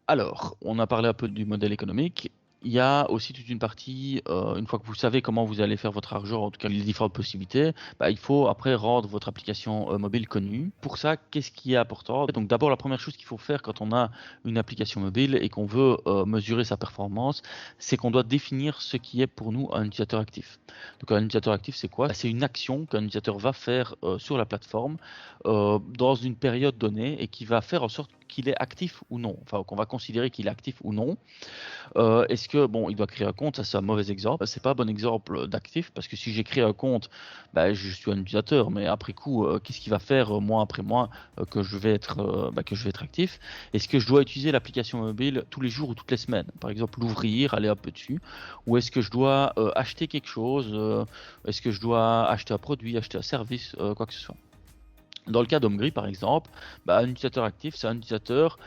Alors, on a parlé un peu du modèle économique. il y a aussi toute une partie, une fois que vous savez comment vous allez faire votre argent, en tout cas les différentes possibilités, il faut après rendre votre application mobile connue. Pour ça, qu'est-ce qui est important? Donc d'abord, la première chose qu'il faut faire quand on a une application mobile et qu'on veut mesurer sa performance, c'est qu'on doit définir ce qui est pour nous un utilisateur actif. Donc un utilisateur actif, c'est quoi? C'est une action qu'un utilisateur va faire sur la plateforme dans une période donnée et qui va faire en sorte qu'il est actif ou non, enfin qu'on va considérer qu'il est actif ou non. Est-ce que bon, il doit créer un compte? Ça, c'est un mauvais exemple. C'est pas un bon exemple d'actif parce que si j'ai créé un compte, je suis un utilisateur, mais après coup, qu'est-ce qu'il va faire mois après mois que je vais être actif? Est-ce que je dois utiliser l'application mobile tous les jours ou toutes les semaines? Par exemple, l'ouvrir, aller un peu dessus, ou est-ce que je dois acheter quelque chose? Est-ce que je dois acheter un produit, acheter un service, quoi que ce soit? Dans le cas d'Homegri, par exemple, un utilisateur actif, c'est un utilisateur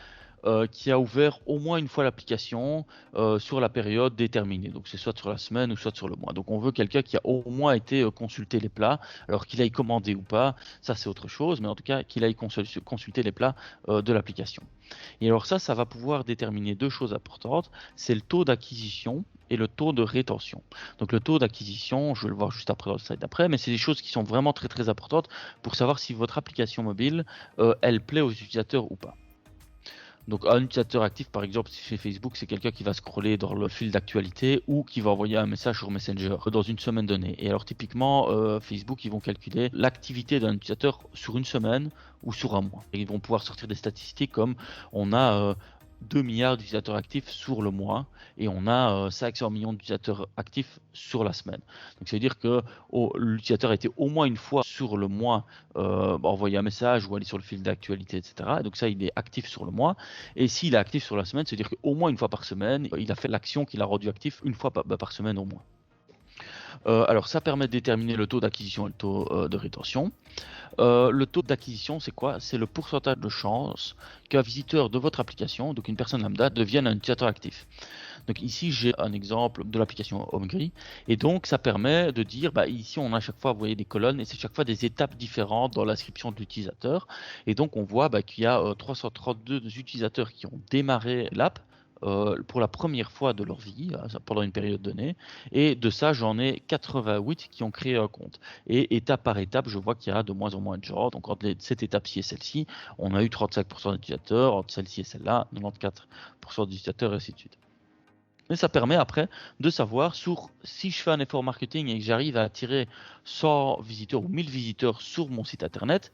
qui a ouvert au moins une fois l'application sur la période déterminée. Donc c'est soit sur la semaine ou soit sur le mois. Donc on veut quelqu'un qui a au moins été consulter les plats, alors qu'il aille commander ou pas, ça c'est autre chose, mais en tout cas qu'il aille consulter les plats de l'application. Et alors ça va pouvoir déterminer deux choses importantes, c'est le taux d'acquisition et le taux de rétention. Donc le taux d'acquisition, je vais le voir juste après dans le slide d'après, mais c'est des choses qui sont vraiment très très importantes pour savoir si votre application mobile, elle plaît aux utilisateurs ou pas. Donc un utilisateur actif, par exemple, chez Facebook, c'est quelqu'un qui va scroller dans le fil d'actualité ou qui va envoyer un message sur Messenger dans une semaine donnée. Et alors typiquement, Facebook, ils vont calculer l'activité d'un utilisateur sur une semaine ou sur un mois. Et ils vont pouvoir sortir des statistiques comme on a 2 milliards d'utilisateurs actifs sur le mois et on a 500 millions d'utilisateurs actifs sur la semaine. Donc ça veut dire que l'utilisateur a été au moins une fois sur le mois envoyer un message ou aller sur le fil d'actualité, etc. Donc ça, il est actif sur le mois. Et s'il est actif sur la semaine, c'est-à-dire qu'au moins une fois par semaine, il a fait l'action qu'il a rendu actif une fois par semaine au moins. Alors ça permet de déterminer le taux d'acquisition et le taux de rétention. Le taux d'acquisition, c'est quoi? C'est le pourcentage de chance qu'un visiteur de votre application, donc une personne lambda, devienne un utilisateur actif. Donc ici, j'ai un exemple de l'application Homegri. Et donc, ça permet de dire, ici, on a à chaque fois, vous voyez, des colonnes, et c'est chaque fois des étapes différentes dans l'inscription de l'utilisateur. Et donc, on voit qu'il y a 332 utilisateurs qui ont démarré l'app pour la première fois de leur vie, pendant une période donnée. Et de ça, j'en ai 88 qui ont créé un compte. Et étape par étape, je vois qu'il y a de moins en moins de gens. Donc entre cette étape-ci et celle-ci, on a eu 35% d'utilisateurs. Entre celle-ci et celle-là, 94% d'utilisateurs, et ainsi de suite. Mais ça permet après de savoir si je fais un effort marketing et que j'arrive à attirer 100 visiteurs ou 1000 visiteurs sur mon site internet,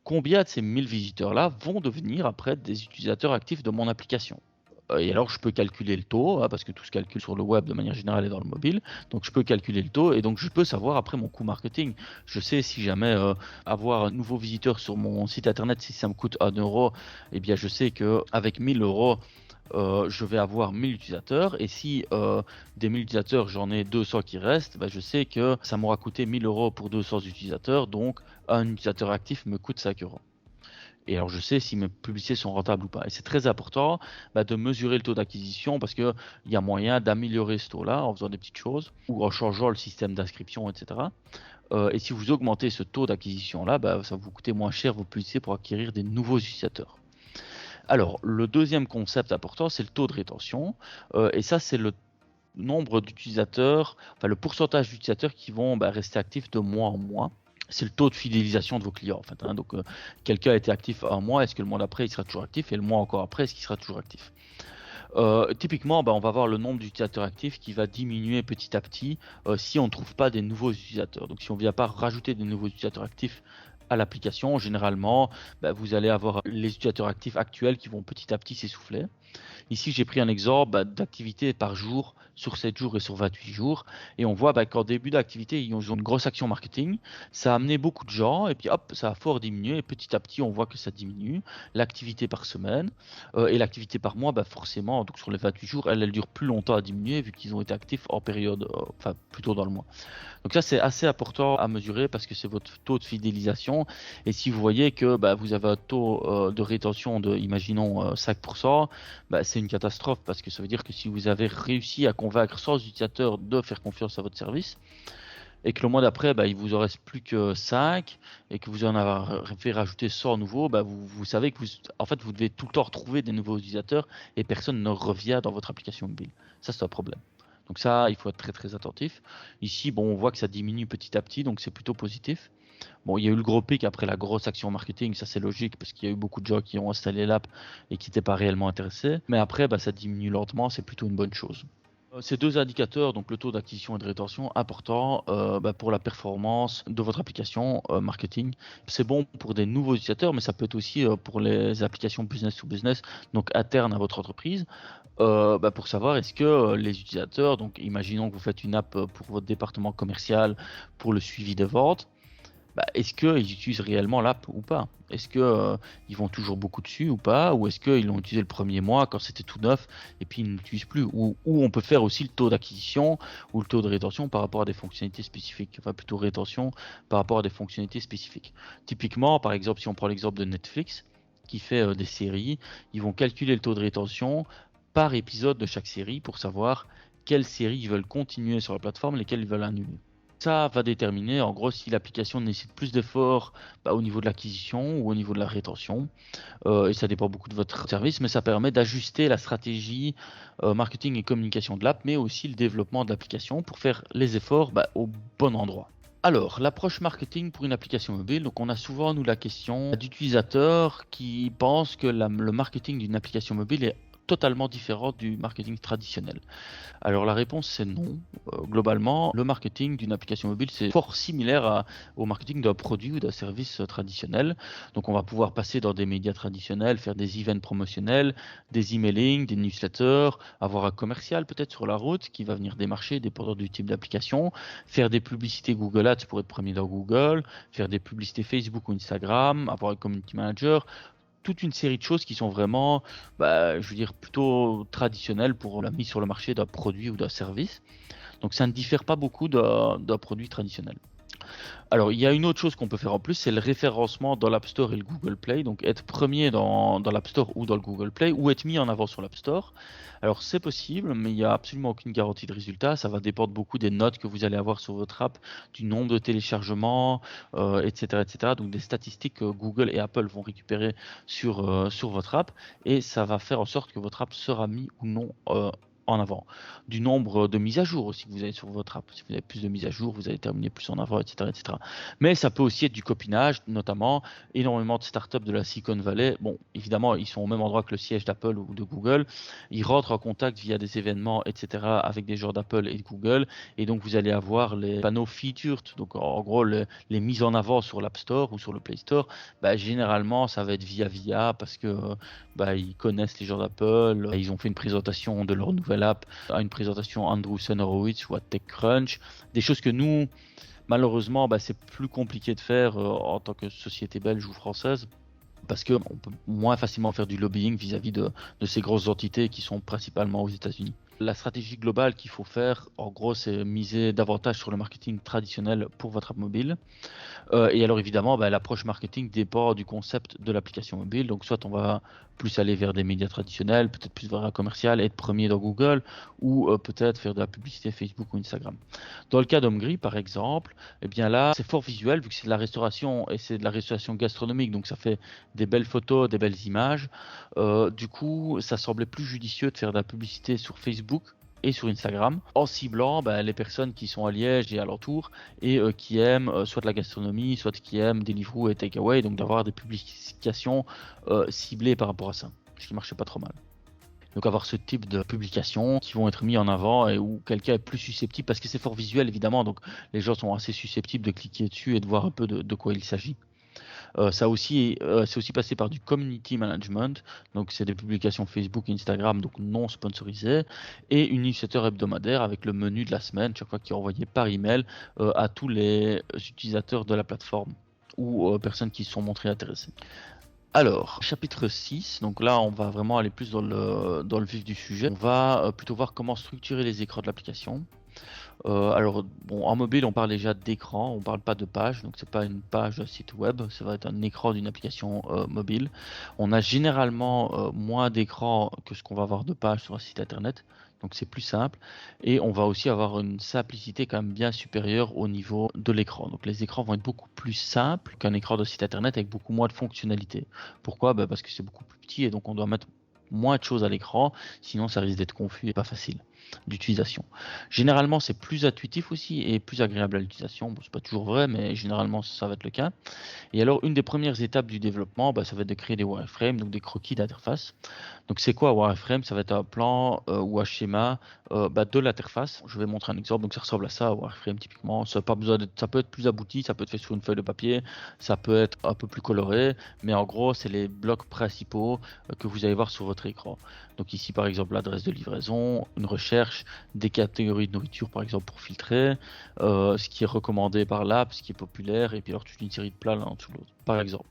combien de ces 1000 visiteurs-là vont devenir après des utilisateurs actifs de mon application. Et alors, je peux calculer le taux, parce que tout se calcule sur le web de manière générale et dans le mobile. Donc, je peux calculer le taux et donc je peux savoir après mon coût marketing. Je sais si jamais avoir un nouveau visiteur sur mon site internet, si ça me coûte 1 euro, eh bien, je sais qu'avec 1000 euros, je vais avoir 1000 utilisateurs. Et si des 1000 utilisateurs, j'en ai 200 qui restent, je sais que ça m'aura coûté 1000 euros pour 200 utilisateurs. Donc, un utilisateur actif me coûte 5 euros. Et alors je sais si mes publicités sont rentables ou pas. Et c'est très important de mesurer le taux d'acquisition parce qu'il y a moyen d'améliorer ce taux-là en faisant des petites choses ou en changeant le système d'inscription, etc. Et si vous augmentez ce taux d'acquisition-là, ça va vous coûter moins cher vos publicités pour acquérir des nouveaux utilisateurs. Alors le deuxième concept important, c'est le taux de rétention. Et ça, c'est le nombre d'utilisateurs, enfin le pourcentage d'utilisateurs qui vont rester actifs de mois en mois. C'est le taux de fidélisation de vos clients en fait. Donc quelqu'un a été actif un mois, est-ce que le mois d'après il sera toujours actif et le mois encore après est-ce qu'il sera toujours actif? Typiquement, on va voir le nombre d'utilisateurs actifs qui va diminuer petit à petit si on ne trouve pas des nouveaux utilisateurs. Donc si on ne vient pas rajouter des nouveaux utilisateurs actifs à l'application, généralement vous allez avoir les utilisateurs actifs actuels qui vont petit à petit s'essouffler. Ici, j'ai pris un exemple d'activité par jour sur 7 jours et sur 28 jours. Et on voit qu'en début d'activité, ils ont une grosse action marketing. Ça a amené beaucoup de gens et puis hop, ça a fort diminué. Et petit à petit, on voit que ça diminue. L'activité par semaine et l'activité par mois, forcément, donc sur les 28 jours, elle dure plus longtemps à diminuer vu qu'ils ont été actifs en période, plutôt dans le mois. Donc ça, c'est assez important à mesurer parce que c'est votre taux de fidélisation. Et si vous voyez que vous avez un taux de rétention de, imaginons, 5%, c'est une catastrophe parce que ça veut dire que si vous avez réussi à convaincre 100 utilisateurs de faire confiance à votre service, et que le mois d'après, il vous en reste plus que 5 et que vous en avez fait rajouter 100 nouveaux, vous savez que en fait, vous devez tout le temps retrouver des nouveaux utilisateurs et personne ne revient dans votre application mobile. Ça, c'est un problème. Donc ça, il faut être très très attentif. Ici, on voit que ça diminue petit à petit, donc c'est plutôt positif. Bon, il y a eu le gros pic après la grosse action marketing, ça c'est logique parce qu'il y a eu beaucoup de gens qui ont installé l'app et qui n'étaient pas réellement intéressés. Mais après, ça diminue lentement, c'est plutôt une bonne chose. Ces deux indicateurs, donc le taux d'acquisition et de rétention, important pour la performance de votre application marketing. C'est bon pour des nouveaux utilisateurs, mais ça peut être aussi pour les applications business to business, donc internes à votre entreprise, pour savoir est-ce que les utilisateurs, donc imaginons que vous faites une app pour votre département commercial pour le suivi des ventes, est-ce qu'ils utilisent réellement l'app ou pas? Est-ce que ils vont toujours beaucoup dessus ou pas? Ou est-ce qu'ils l'ont utilisé le premier mois quand c'était tout neuf et puis ils ne l'utilisent plus? Ou on peut faire aussi le taux d'acquisition ou le taux de rétention par rapport à des fonctionnalités spécifiques. Enfin, plutôt rétention par rapport à des fonctionnalités spécifiques. Typiquement, par exemple, si on prend l'exemple de Netflix qui fait des séries, ils vont calculer le taux de rétention par épisode de chaque série pour savoir quelles séries ils veulent continuer sur la plateforme et lesquelles ils veulent annuler. Ça va déterminer en gros si l'application nécessite plus d'efforts au niveau de l'acquisition ou au niveau de la rétention. Et ça dépend beaucoup de votre service, mais ça permet d'ajuster la stratégie marketing et communication de l'app, mais aussi le développement de l'application pour faire les efforts au bon endroit. Alors, l'approche marketing pour une application mobile, donc on a souvent nous la question d'utilisateurs qui pensent que le marketing d'une application mobile est totalement différent du marketing traditionnel. Alors la réponse c'est non. Globalement, le marketing d'une application mobile c'est fort similaire au marketing d'un produit ou d'un service traditionnel. Donc on va pouvoir passer dans des médias traditionnels, faire des events promotionnels, des emailing, des newsletters, avoir un commercial peut-être sur la route qui va venir démarcher dépendant du type d'application, faire des publicités Google Ads pour être premier dans Google, faire des publicités Facebook ou Instagram, avoir un community manager, toute une série de choses qui sont vraiment, je veux dire, plutôt traditionnelles pour la mise sur le marché d'un produit ou d'un service. Donc ça ne diffère pas beaucoup d'un produit traditionnel. Alors, il y a une autre chose qu'on peut faire en plus, c'est le référencement dans l'App Store et le Google Play. Donc, être premier dans l'App Store ou dans le Google Play, ou être mis en avant sur l'App Store. Alors, c'est possible, mais il n'y a absolument aucune garantie de résultat. Ça va dépendre beaucoup des notes que vous allez avoir sur votre app, du nombre de téléchargements, etc., etc. Donc, des statistiques que Google et Apple vont récupérer sur votre app. Et ça va faire en sorte que votre app sera mis ou non en avant. Du nombre de mises à jour aussi que vous avez sur votre app. Si vous avez plus de mises à jour, vous allez terminer plus en avant, etc., etc. Mais ça peut aussi être du copinage, notamment énormément de startups de la Silicon Valley. Bon, évidemment, ils sont au même endroit que le siège d'Apple ou de Google. Ils rentrent en contact via des événements, etc., avec des gens d'Apple et de Google. Et donc, vous allez avoir les panneaux featured, donc en gros, les mises en avant sur l'App Store ou sur le Play Store. Généralement, ça va être via parce que ils connaissent les gens d'Apple. Ils ont fait une présentation de leur nouvelle app à une présentation Andreessen Horowitz ou à TechCrunch. Des choses que nous, malheureusement, c'est plus compliqué de faire en tant que société belge ou française parce qu'on peut moins facilement faire du lobbying vis-à-vis de ces grosses entités qui sont principalement aux États-Unis. La stratégie globale qu'il faut faire, en gros, c'est miser davantage sur le marketing traditionnel pour votre app mobile. Et alors évidemment, l'approche marketing dépend du concept de l'application mobile. Donc soit on va plus aller vers des médias traditionnels, peut-être plus vers un commercial, être premier dans Google, ou peut-être faire de la publicité Facebook ou Instagram. Dans le cas d'Homegris, par exemple, eh bien là, c'est fort visuel vu que c'est de la restauration et c'est de la restauration gastronomique, donc ça fait des belles photos, des belles images. Du coup, ça semblait plus judicieux de faire de la publicité sur Facebook et sur Instagram en ciblant les personnes qui sont à Liège et alentours et qui aiment soit de la gastronomie, soit qui aiment Deliveroo et Takeaway, donc d'avoir des publications ciblées par rapport à ça, ce qui marchait pas trop mal. Donc avoir ce type de publications qui vont être mis en avant et où quelqu'un est plus susceptible, parce que c'est fort visuel évidemment, donc les gens sont assez susceptibles de cliquer dessus et de voir un peu de quoi il s'agit. C'est aussi passé par du community management, donc c'est des publications Facebook, Instagram, donc non sponsorisées, et une newsletter hebdomadaire avec le menu de la semaine, chaque fois qui est envoyé par email à tous les utilisateurs de la plateforme ou personnes qui se sont montrées intéressées. Alors, chapitre 6, donc là on va vraiment aller plus dans le vif du sujet. On va plutôt voir comment structurer les écrans de l'application. Alors, en mobile, on parle déjà d'écran, on parle pas de page, donc c'est pas une page d'un site web, ça va être un écran d'une application mobile. On a généralement moins d'écran que ce qu'on va avoir de pages sur un site internet. Donc c'est plus simple et on va aussi avoir une simplicité quand même bien supérieure au niveau de l'écran. Donc les écrans vont être beaucoup plus simples qu'un écran de site internet avec beaucoup moins de fonctionnalités. Pourquoi? Parce que c'est beaucoup plus petit et donc on doit mettre moins de choses à l'écran, sinon ça risque d'être confus et pas facile d'utilisation. Généralement c'est plus intuitif aussi et plus agréable à l'utilisation. Bon, c'est pas toujours vrai, mais généralement ça va être le cas. Et alors, une des premières étapes du développement, ça va être de créer des wireframes, donc des croquis d'interface. Donc, c'est quoi un wireframe? Ça va être un plan ou un schéma de l'interface. Je vais montrer un exemple. Donc, ça ressemble à ça, un wireframe typiquement. Ça, pas besoin ça peut être plus abouti, ça peut être fait sur une feuille de papier, ça peut être un peu plus coloré, mais en gros, c'est les blocs principaux que vous allez voir sur votre écran. Donc, ici, par exemple, l'adresse de livraison, une recherche, des catégories de nourriture, par exemple, pour filtrer, ce qui est recommandé par l'app, ce qui est populaire, et puis alors toute une série de plats l'un en dessous de l'autre, par exemple.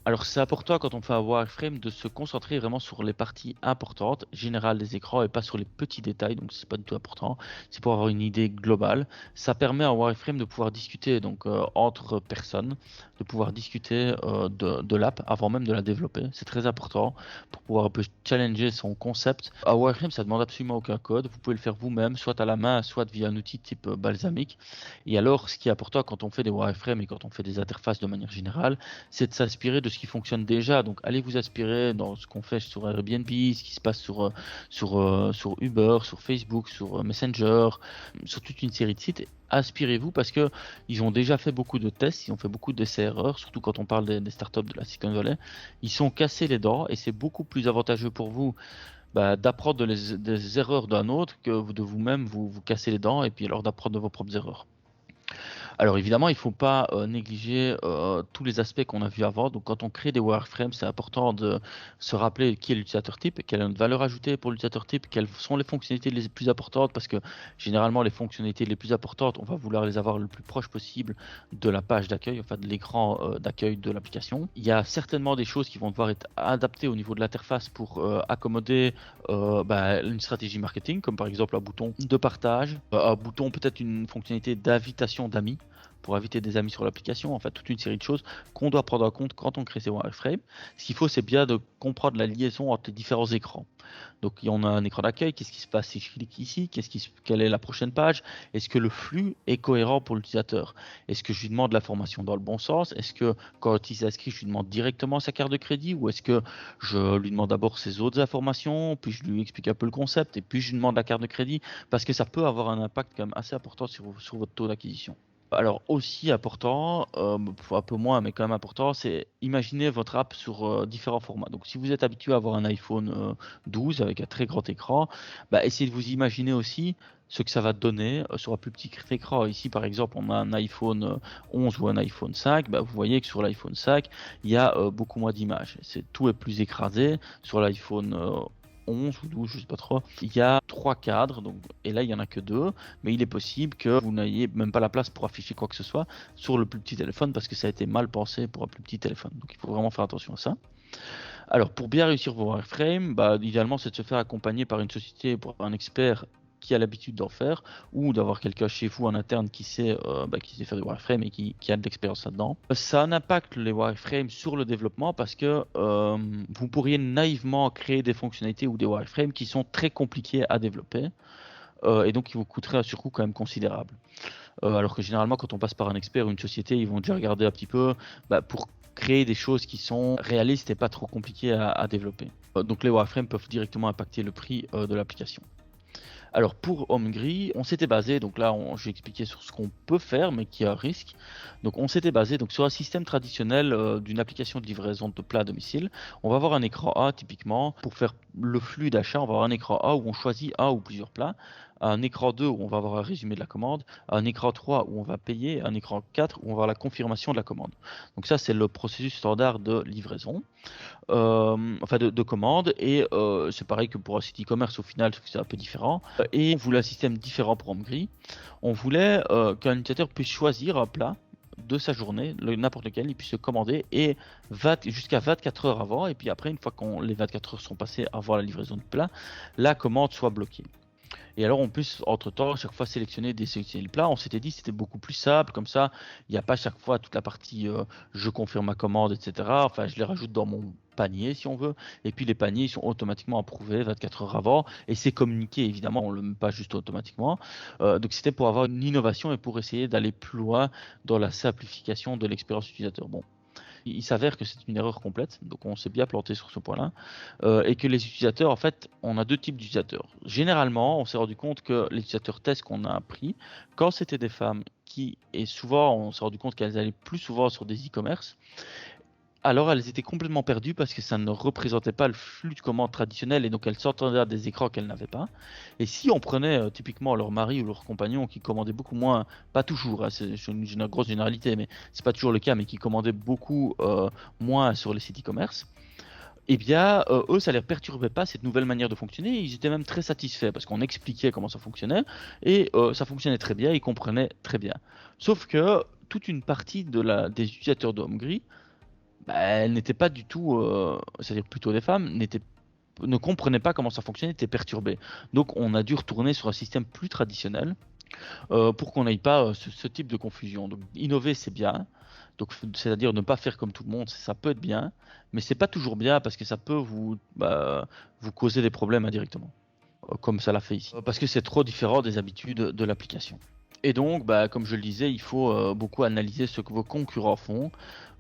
Alors c'est important quand on fait un wireframe de se concentrer vraiment sur les parties importantes, générales des écrans et pas sur les petits détails, donc c'est pas du tout important, c'est pour avoir une idée globale. Ça permet à un wireframe de pouvoir discuter donc entre personnes, de pouvoir discuter de l'app avant même de la développer, c'est très important pour pouvoir un peu challenger son concept. Un wireframe ça demande absolument aucun code, vous pouvez le faire vous-même, soit à la main, soit via un outil type Balsamiq. Et alors ce qui est important quand on fait des wireframes et quand on fait des interfaces de manière générale, c'est de s'inspirer de ce qui fonctionne déjà. Donc allez vous inspirer dans ce qu'on fait sur Airbnb, ce qui se passe sur Uber, sur Facebook, sur Messenger, sur toute une série de sites. Inspirez-vous parce que ils ont déjà fait beaucoup de tests, ils ont fait beaucoup d'essais-erreurs, surtout quand on parle des startups de la Silicon Valley. Ils sont cassés les dents et c'est beaucoup plus avantageux pour vous d'apprendre des erreurs d'un autre que de vous-même vous casser les dents et puis alors d'apprendre de vos propres erreurs. Alors évidemment, il ne faut pas négliger tous les aspects qu'on a vus avant. Donc quand on crée des wireframes, c'est important de se rappeler qui est l'utilisateur type, quelle est notre valeur ajoutée pour l'utilisateur type, quelles sont les fonctionnalités les plus importantes, parce que généralement les fonctionnalités les plus importantes, on va vouloir les avoir le plus proche possible de la page d'accueil, enfin de l'écran d'accueil de l'application. Il y a certainement des choses qui vont devoir être adaptées au niveau de l'interface pour accommoder une stratégie marketing, comme par exemple un bouton de partage, un bouton peut-être une fonctionnalité d'invitation d'amis pour inviter des amis sur l'application, en fait toute une série de choses qu'on doit prendre en compte quand on crée ces wireframes. Ce qu'il faut, c'est bien de comprendre la liaison entre les différents écrans. Donc il y en a un écran d'accueil, qu'est-ce qui se passe si je clique ici, quelle est la prochaine page, est-ce que le flux est cohérent pour l'utilisateur, est-ce que je lui demande l'information dans le bon sens, est-ce que quand il s'inscrit je lui demande directement sa carte de crédit ou est-ce que je lui demande d'abord ses autres informations, puis je lui explique un peu le concept et puis je lui demande la carte de crédit parce que ça peut avoir un impact quand même assez important sur votre taux d'acquisition. Alors aussi important, un peu moins, mais quand même important, c'est imaginer votre app sur différents formats. Donc si vous êtes habitué à avoir un iPhone 12 avec un très grand écran, essayez de vous imaginer aussi ce que ça va donner sur un plus petit écran. Ici par exemple on a un iPhone 11 ou un iPhone 5, vous voyez que sur l'iPhone 5 il y a beaucoup moins d'images. Tout est plus écrasé. Sur l'iPhone 11 ou 12, je sais pas trop. Il y a 3 cadres, donc, et là il y en a que 2, mais il est possible que vous n'ayez même pas la place pour afficher quoi que ce soit sur le plus petit téléphone parce que ça a été mal pensé pour un plus petit téléphone. Donc il faut vraiment faire attention à ça. Alors pour bien réussir vos wireframes, idéalement c'est de se faire accompagner par une société, pour un expert qui a l'habitude d'en faire, ou d'avoir quelqu'un chez vous en interne qui sait faire du wireframe et qui a de l'expérience là-dedans. Ça a un impact les wireframes sur le développement parce que vous pourriez naïvement créer des fonctionnalités ou des wireframes qui sont très compliqués à développer et donc qui vous coûteraient un surcoût quand même considérable. Alors que généralement quand on passe par un expert ou une société, ils vont déjà regarder un petit peu pour créer des choses qui sont réalistes et pas trop compliquées à développer. Donc les wireframes peuvent directement impacter le prix de l'application. Alors pour HomeGree, on s'était basé, donc là j'ai expliqué sur ce qu'on peut faire mais qui a un risque. Donc on s'était basé sur un système traditionnel d'une application de livraison de plats à domicile. On va avoir un écran A typiquement pour faire le flux d'achat, on va avoir un écran A où on choisit un ou plusieurs plats, un écran 2 où on va avoir un résumé de la commande, un écran 3 où on va payer, un écran 4 où on va avoir la confirmation de la commande. Donc ça c'est le processus standard de livraison. De commande et c'est pareil que pour un site e-commerce au final c'est un peu différent et on voulait un système différent pour HomeGree. On voulait qu'un utilisateur puisse choisir un plat de sa journée, n'importe lequel, il puisse le commander et jusqu'à 24 heures avant et puis après une fois que les 24 heures sont passées avant la livraison du plat, la commande soit bloquée. Et alors en plus, entre-temps, chaque fois sélectionner le plat, on s'était dit c'était beaucoup plus simple, comme ça, il n'y a pas chaque fois toute la partie je confirme ma commande, etc. Enfin, je les rajoute dans mon panier si on veut, et puis les paniers ils sont automatiquement approuvés 24 heures avant, et c'est communiqué évidemment, on ne le met pas juste automatiquement. Donc c'était pour avoir une innovation et pour essayer d'aller plus loin dans la simplification de l'expérience utilisateur. Bon, il s'avère que c'est une erreur complète, donc on s'est bien planté sur ce point-là, et que les utilisateurs, en fait, on a deux types d'utilisateurs. Généralement, on s'est rendu compte que les utilisateurs tests qu'on a pris, quand c'était des femmes et souvent, on s'est rendu compte qu'elles allaient plus souvent sur des e-commerce, alors elles étaient complètement perdues parce que ça ne représentait pas le flux de commandes traditionnel et donc elles s'entendaient à des écrans qu'elles n'avaient pas. Et si on prenait typiquement leur mari ou leur compagnon qui commandait beaucoup moins, pas toujours, hein, c'est une grosse généralité, mais c'est pas toujours le cas, mais qui commandait beaucoup moins sur les sites e-commerce, eh bien, eux, ça les perturbait pas cette nouvelle manière de fonctionner. Ils étaient même très satisfaits parce qu'on expliquait comment ça fonctionnait et ça fonctionnait très bien, ils comprenaient très bien. Sauf que toute une partie des utilisateurs de HomeGris, bah, elles n'étaient pas du tout, c'est-à-dire plutôt des femmes, ne comprenaient pas comment ça fonctionnait, étaient perturbées. Donc on a dû retourner sur un système plus traditionnel pour qu'on n'aille pas ce type de confusion. Donc innover c'est bien, donc c'est-à-dire ne pas faire comme tout le monde, ça peut être bien, mais c'est pas toujours bien parce que ça peut vous causer des problèmes indirectement, comme ça l'a fait ici. Parce que c'est trop différent des habitudes de l'application. Et donc, comme je le disais, il faut beaucoup analyser ce que vos concurrents font,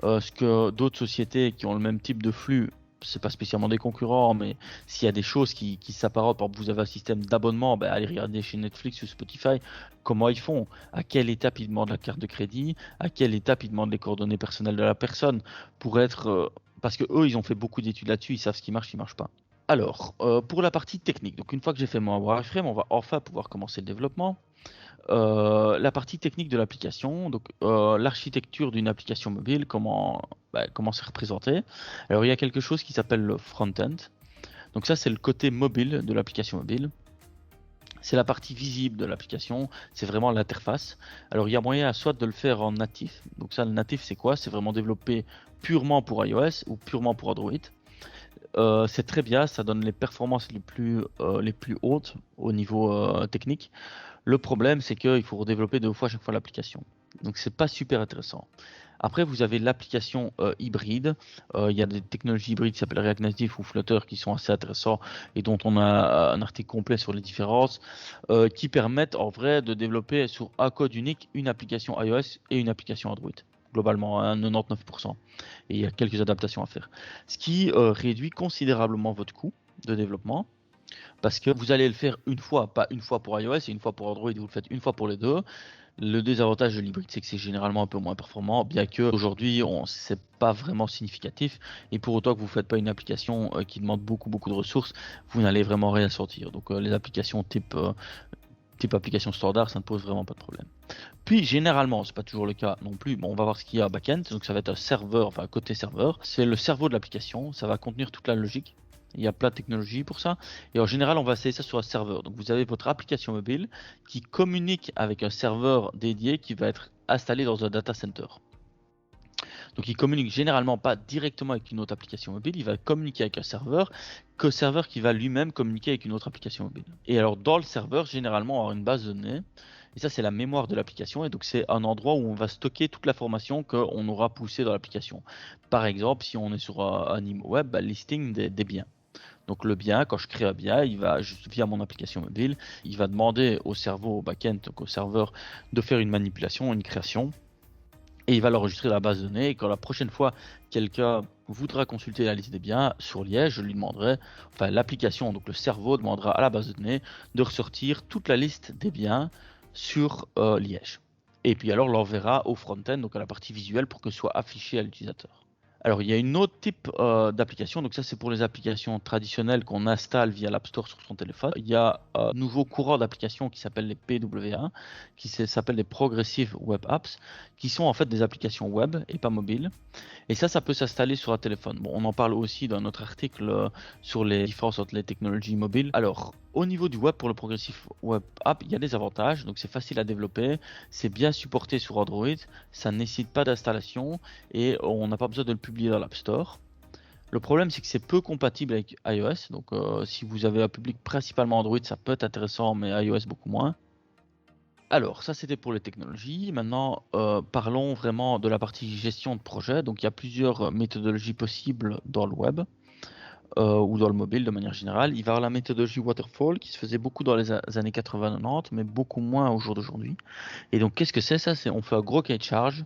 ce que d'autres sociétés qui ont le même type de flux, c'est pas spécialement des concurrents, mais s'il y a des choses qui s'apparentent, par exemple, vous avez un système d'abonnement, allez regarder chez Netflix ou Spotify, comment ils font, à quelle étape ils demandent la carte de crédit, à quelle étape ils demandent les coordonnées personnelles de la personne, pour être, parce que eux, ils ont fait beaucoup d'études là-dessus, ils savent ce qui marche pas. Alors, pour la partie technique, donc une fois que j'ai fait mon wireframe, on va enfin pouvoir commencer le développement. La partie technique de l'application, donc l'architecture d'une application mobile, comment c'est représenté. Alors il y a quelque chose qui s'appelle le front-end. Donc ça c'est le côté mobile de l'application mobile. C'est la partie visible de l'application, c'est vraiment l'interface. Alors il y a moyen soit de le faire en natif. Donc ça le natif c'est quoi? C'est vraiment développé purement pour iOS ou purement pour Android. C'est très bien, ça donne les performances les plus hautes au niveau technique. Le problème, c'est qu'il faut redévelopper deux fois à chaque fois l'application. Donc, c'est pas super intéressant. Après, vous avez l'application hybride. Il y a des technologies hybrides qui s'appellent React Native ou Flutter qui sont assez intéressants et dont on a un article complet sur les différences qui permettent en vrai de développer sur un code unique une application iOS et une application Android. Globalement, à 99%. Et il y a quelques adaptations à faire. Ce qui réduit considérablement votre coût de développement. Parce que vous allez le faire une fois, pas une fois pour iOS et une fois pour Android, vous le faites une fois pour les deux. Le désavantage de l'hybride, c'est que c'est généralement un peu moins performant, bien que aujourd'hui, c'est pas vraiment significatif. Et pour autant que vous ne faites pas une application qui demande beaucoup de ressources, vous n'allez vraiment rien sortir. Donc les applications type application standard, ça ne pose vraiment pas de problème. Puis généralement, c'est pas toujours le cas non plus. Bon, on va voir ce qu'il y a à backend. Donc ça va être un serveur, enfin côté serveur. C'est le cerveau de l'application. Ça va contenir toute la logique. Il y a plein de technologies pour ça. Et en général, on va installer ça sur un serveur. Donc vous avez votre application mobile qui communique avec un serveur dédié qui va être installé dans un data center. Donc il communique généralement pas directement avec une autre application mobile, il va communiquer avec un serveur qui va lui-même communiquer avec une autre application mobile. Et alors dans le serveur, généralement, on a une base de données. Et ça, c'est la mémoire de l'application. Et donc, c'est un endroit où on va stocker toute l'information qu'on aura poussée dans l'application. Par exemple, si on est sur un web, listing des biens. Donc le bien, quand je crée un bien, il va juste via mon application mobile, il va demander au cerveau, au backend, donc au serveur, de faire une manipulation, une création, et il va l'enregistrer dans la base de données. Et quand la prochaine fois quelqu'un voudra consulter la liste des biens sur Liège, je lui demanderai, enfin l'application, donc le cerveau demandera à la base de données de ressortir toute la liste des biens sur Liège. Et puis alors l'enverra au front-end, donc à la partie visuelle, pour que ce soit affiché à l'utilisateur. Alors, il y a une autre type d'application, donc ça c'est pour les applications traditionnelles qu'on installe via l'App Store sur son téléphone. Il y a un nouveau courant d'applications qui s'appelle les PWA, qui s'appelle les Progressive Web Apps, qui sont en fait des applications web et pas mobiles. Et ça peut s'installer sur un téléphone. Bon, on en parle aussi dans notre article sur les différences entre les technologies mobiles. Alors, au niveau du web, pour le Progressive Web App, il y a des avantages. Donc, c'est facile à développer, c'est bien supporté sur Android, ça ne nécessite pas d'installation et on n'a pas besoin de le publier dans l'App Store. Le problème, c'est que c'est peu compatible avec iOS. Donc, si vous avez un public principalement Android, ça peut être intéressant, mais iOS beaucoup moins. Alors, ça, c'était pour les technologies. Maintenant, parlons vraiment de la partie gestion de projet. Donc, il y a plusieurs méthodologies possibles dans le web ou dans le mobile de manière générale. Il va y avoir la méthodologie Waterfall qui se faisait beaucoup dans les années 80-90, mais beaucoup moins au jour d'aujourd'hui. Et donc, qu'est-ce que c'est ça? C'est on fait un gros cahier de charge,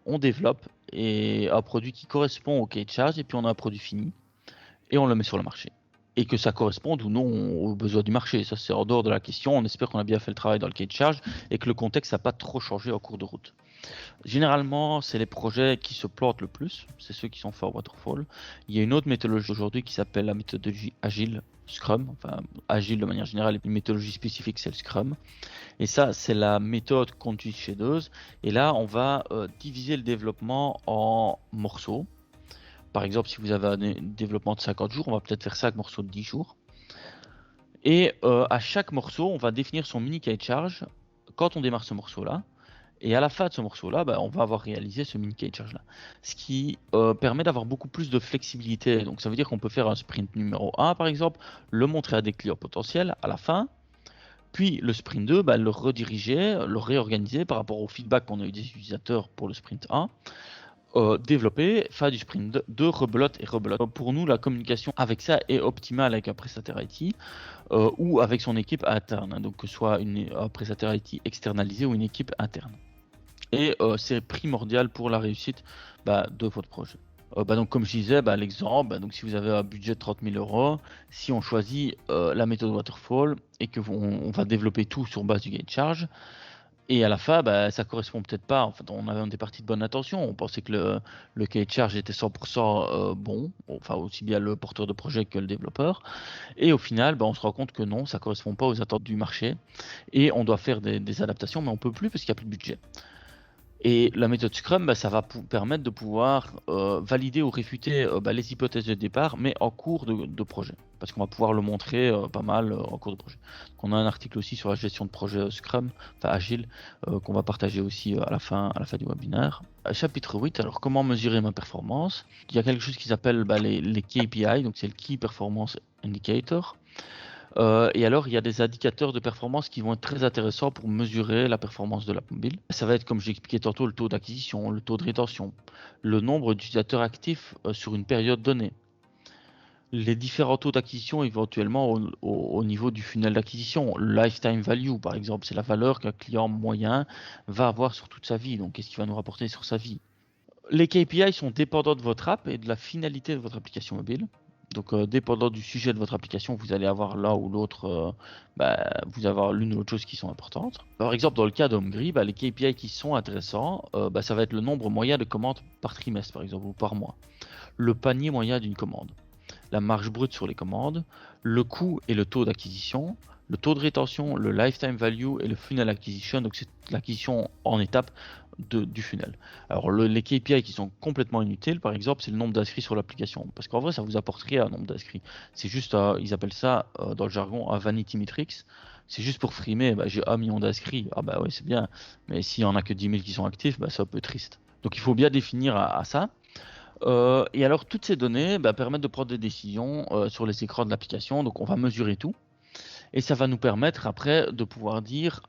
on développe et un produit qui correspond au cahier de charge, et puis on a un produit fini et on le met sur le marché. Et que ça corresponde ou non aux besoins du marché. Ça, c'est en dehors de la question. On espère qu'on a bien fait le travail dans le cahier de charge et que le contexte n'a pas trop changé en cours de route. Généralement, c'est les projets qui se plantent le plus. C'est ceux qui sont faits en waterfall. Il y a une autre méthodologie aujourd'hui qui s'appelle la méthodologie agile, Scrum. Enfin, agile de manière générale, une méthodologie spécifique, c'est le Scrum. Et ça, c'est la méthode qu'on utilise chez Deuse. Et là, on va diviser le développement en morceaux. Par exemple, si vous avez un développement de 50 jours, on va peut-être faire 5 morceaux de 10 jours. Et à chaque morceau, on va définir son mini cahier de charge quand on démarre ce morceau-là. Et à la fin de ce morceau-là, on va avoir réalisé ce mini cahier de charge-là. Ce qui permet d'avoir beaucoup plus de flexibilité. Donc ça veut dire qu'on peut faire un sprint numéro 1, par exemple, le montrer à des clients potentiels à la fin. Puis le sprint 2, le rediriger, le réorganiser par rapport au feedback qu'on a eu des utilisateurs pour le sprint 1. Développer, faire du sprint 2, rebelote et rebelote. Pour nous, la communication avec ça est optimale avec un prestataire IT ou avec son équipe interne, donc que ce soit un prestataire IT externalisé ou une équipe interne. Et c'est primordial pour la réussite de votre projet. Donc comme je disais, l'exemple, donc si vous avez un budget de 30 000 €, si on choisit la méthode Waterfall et que on va développer tout sur base du cahier de charge, et à la fin, ça correspond peut-être pas. En fait, on avait des parties de bonne intention. On pensait que le cahier de charge était 100% bon, enfin aussi bien le porteur de projet que le développeur. Et au final, on se rend compte que non, ça correspond pas aux attentes du marché. Et on doit faire des adaptations, mais on peut plus parce qu'il n'y a plus de budget. Et la méthode Scrum, ça va permettre de pouvoir valider ou réfuter les hypothèses de départ, mais en cours de projet. Parce qu'on va pouvoir le montrer pas mal en cours de projet. Donc on a un article aussi sur la gestion de projet Scrum, enfin Agile, qu'on va partager aussi à la fin du webinaire. Chapitre 8, alors comment mesurer ma performance? Il y a quelque chose qui s'appelle les KPI, donc c'est le Key Performance Indicator. Et alors, il y a des indicateurs de performance qui vont être très intéressants pour mesurer la performance de l'app mobile. Ça va être, comme j'ai expliqué tantôt, le taux d'acquisition, le taux de rétention, le nombre d'utilisateurs actifs sur une période donnée, les différents taux d'acquisition éventuellement au niveau du funnel d'acquisition. Lifetime value, par exemple, c'est la valeur qu'un client moyen va avoir sur toute sa vie. Donc, qu'est-ce qu'il va nous rapporter sur sa vie? Les KPI sont dépendants de votre app et de la finalité de votre application mobile. Donc, dépendant du sujet de votre application, vous allez avoir l'un ou l'autre, vous allez avoir l'une ou l'autre chose qui sont importantes. Par exemple, dans le cas d'Homegrid, les KPI qui sont intéressants, ça va être le nombre moyen de commandes par trimestre, par exemple, ou par mois. Le panier moyen d'une commande, la marge brute sur les commandes, le coût et le taux d'acquisition, le taux de rétention, le lifetime value et le funnel acquisition, donc c'est l'acquisition en étape du funnel. Alors les KPI qui sont complètement inutiles, par exemple, c'est le nombre d'inscrits sur l'application, parce qu'en vrai ça vous apporte rien un nombre d'inscrits. C'est juste, ils appellent ça dans le jargon un vanity metrics. C'est juste pour frimer, j'ai 1 million d'inscrits, ouais c'est bien, mais s'il y en a que 10 000 qui sont actifs, c'est un peu triste. Donc il faut bien définir à ça. Et alors toutes ces données permettent de prendre des décisions sur les écrans de l'application, donc on va mesurer tout. Et ça va nous permettre après de pouvoir dire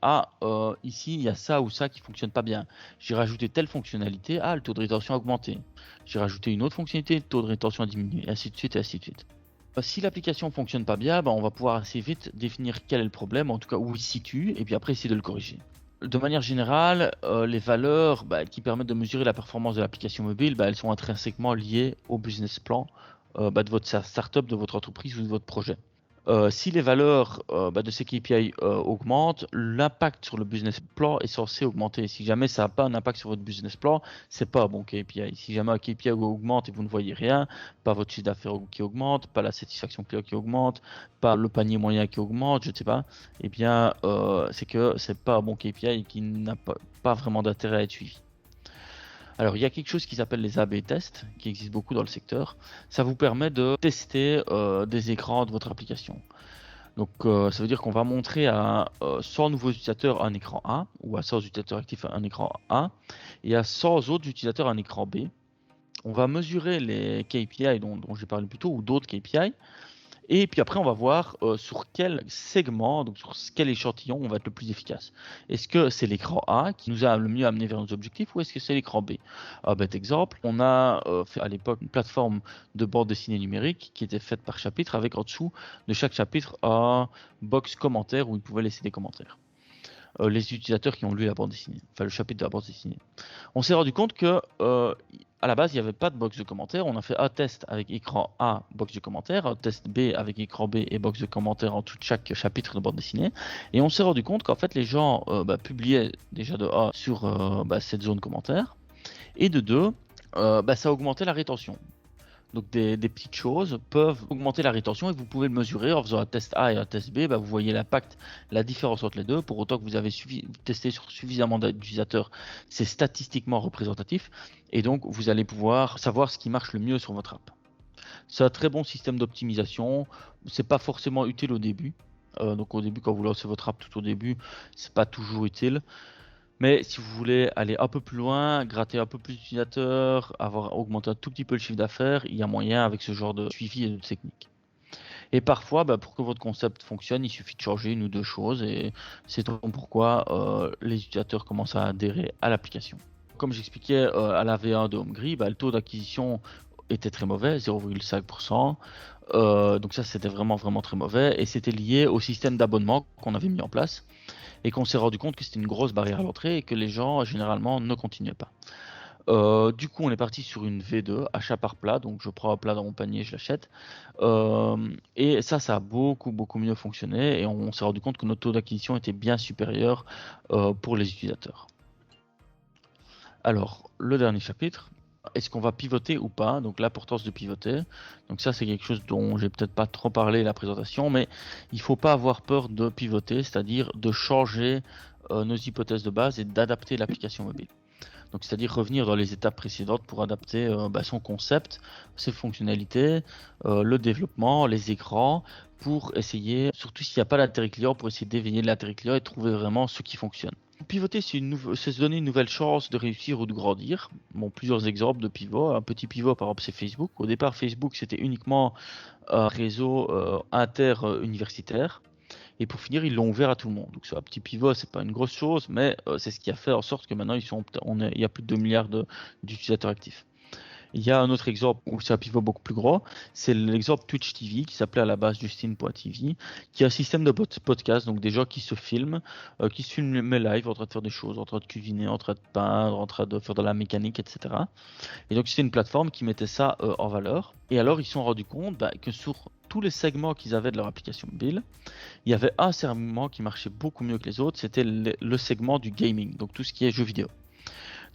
ici il y a ça ou ça qui fonctionne pas bien. J'ai rajouté telle fonctionnalité, le taux de rétention a augmenté. J'ai rajouté une autre fonctionnalité, le taux de rétention a diminué, et ainsi de suite, et ainsi de suite. Si l'application fonctionne pas bien, on va pouvoir assez vite définir quel est le problème, en tout cas où il se situe, et puis après essayer de le corriger. De manière générale, les valeurs qui permettent de mesurer la performance de l'application mobile, elles sont intrinsèquement liées au business plan de votre startup, de votre entreprise ou de votre projet. Si les valeurs de ces KPI augmentent, l'impact sur le business plan est censé augmenter. Si jamais ça n'a pas un impact sur votre business plan, c'est pas un bon KPI. Si jamais un KPI augmente et vous ne voyez rien, pas votre chiffre d'affaires qui augmente, pas la satisfaction client qui augmente, pas le panier moyen qui augmente, je ne sais pas, c'est que c'est pas un bon KPI et qui n'a pas vraiment d'intérêt à être suivi. Alors, il y a quelque chose qui s'appelle les A/B tests, qui existe beaucoup dans le secteur. Ça vous permet de tester des écrans de votre application. Donc, ça veut dire qu'on va montrer à 100 nouveaux utilisateurs un écran A, ou à 100 utilisateurs actifs un écran A, et à 100 autres utilisateurs un écran B. On va mesurer les KPI dont j'ai parlé plus tôt ou d'autres KPI. Et puis après, on va voir sur quel segment, donc sur quel échantillon on va être le plus efficace. Est-ce que c'est l'écran A qui nous a le mieux amené vers nos objectifs ou est-ce que c'est l'écran B? Bête exemple, on a fait à l'époque une plateforme de bande dessinée numérique qui était faite par chapitre avec en dessous de chaque chapitre un box commentaire où ils pouvaient laisser des commentaires. Les utilisateurs qui ont lu la bande dessinée, enfin le chapitre de la bande dessinée. On s'est rendu compte que à la base, il n'y avait pas de box de commentaires. On a fait un test avec écran A, box de commentaires, un test B avec écran B et box de commentaires en tout chaque chapitre de bande dessinée. Et on s'est rendu compte qu'en fait, les gens publiaient déjà de A sur cette zone commentaire. Et de 2, ça augmentait la rétention. Donc des petites choses peuvent augmenter la rétention et vous pouvez le mesurer en faisant un test A et un test B. Vous voyez l'impact, la différence entre les deux. Pour autant que vous avez testé sur suffisamment d'utilisateurs, c'est statistiquement représentatif. Et donc vous allez pouvoir savoir ce qui marche le mieux sur votre app. C'est un très bon système d'optimisation. C'est pas forcément utile au début. Donc au début, quand vous lancez votre app tout au début, c'est pas toujours utile. Mais si vous voulez aller un peu plus loin, gratter un peu plus d'utilisateurs, avoir augmenté un tout petit peu le chiffre d'affaires, il y a moyen avec ce genre de suivi et de technique. Et parfois, pour que votre concept fonctionne, il suffit de changer une ou deux choses et c'est pourquoi les utilisateurs commencent à adhérer à l'application. Comme j'expliquais à la V1 de HomeGree, le taux d'acquisition était très mauvais, 0,5%. Donc ça, c'était vraiment très mauvais et c'était lié au système d'abonnement qu'on avait mis en place et qu'on s'est rendu compte que c'était une grosse barrière à l'entrée et que les gens généralement ne continuaient pas. Du coup, on est parti sur une V2, achat par plat, donc je prends un plat dans mon panier, je l'achète. Et ça a beaucoup mieux fonctionné et on s'est rendu compte que notre taux d'acquisition était bien supérieur pour les utilisateurs. Alors, le dernier chapitre, est-ce qu'on va pivoter ou pas? Donc l'importance de pivoter. Donc ça, c'est quelque chose dont j'ai peut-être pas trop parlé la présentation, mais il faut pas avoir peur de pivoter, c'est-à-dire de changer nos hypothèses de base et d'adapter l'application mobile. Donc c'est-à-dire revenir dans les étapes précédentes pour adapter son concept, ses fonctionnalités, le développement, les écrans, pour essayer, surtout s'il n'y a pas d'intérêt client, pour essayer d'éveiller l'intérêt client et trouver vraiment ce qui fonctionne. Pivoter, c'est se donner une nouvelle chance de réussir ou de grandir. Bon, plusieurs exemples de pivots. Un petit pivot, par exemple, c'est Facebook. Au départ, Facebook, c'était uniquement un réseau inter-universitaire. Et pour finir, ils l'ont ouvert à tout le monde. Donc, c'est un petit pivot, c'est pas une grosse chose, mais c'est ce qui a fait en sorte que maintenant, il y a plus de 2 milliards d'utilisateurs actifs. Il y a un autre exemple où c'est un pivot beaucoup plus gros, c'est l'exemple Twitch TV qui s'appelait à la base Justin.tv, qui est un système de podcast, donc des gens qui se filment live en train de faire des choses, en train de cuisiner, en train de peindre, en train de faire de la mécanique, etc. Et donc c'était une plateforme qui mettait ça en valeur. Et alors ils se sont rendus compte que sur tous les segments qu'ils avaient de leur application mobile, il y avait un segment qui marchait beaucoup mieux que les autres, c'était le segment du gaming, donc tout ce qui est jeux vidéo.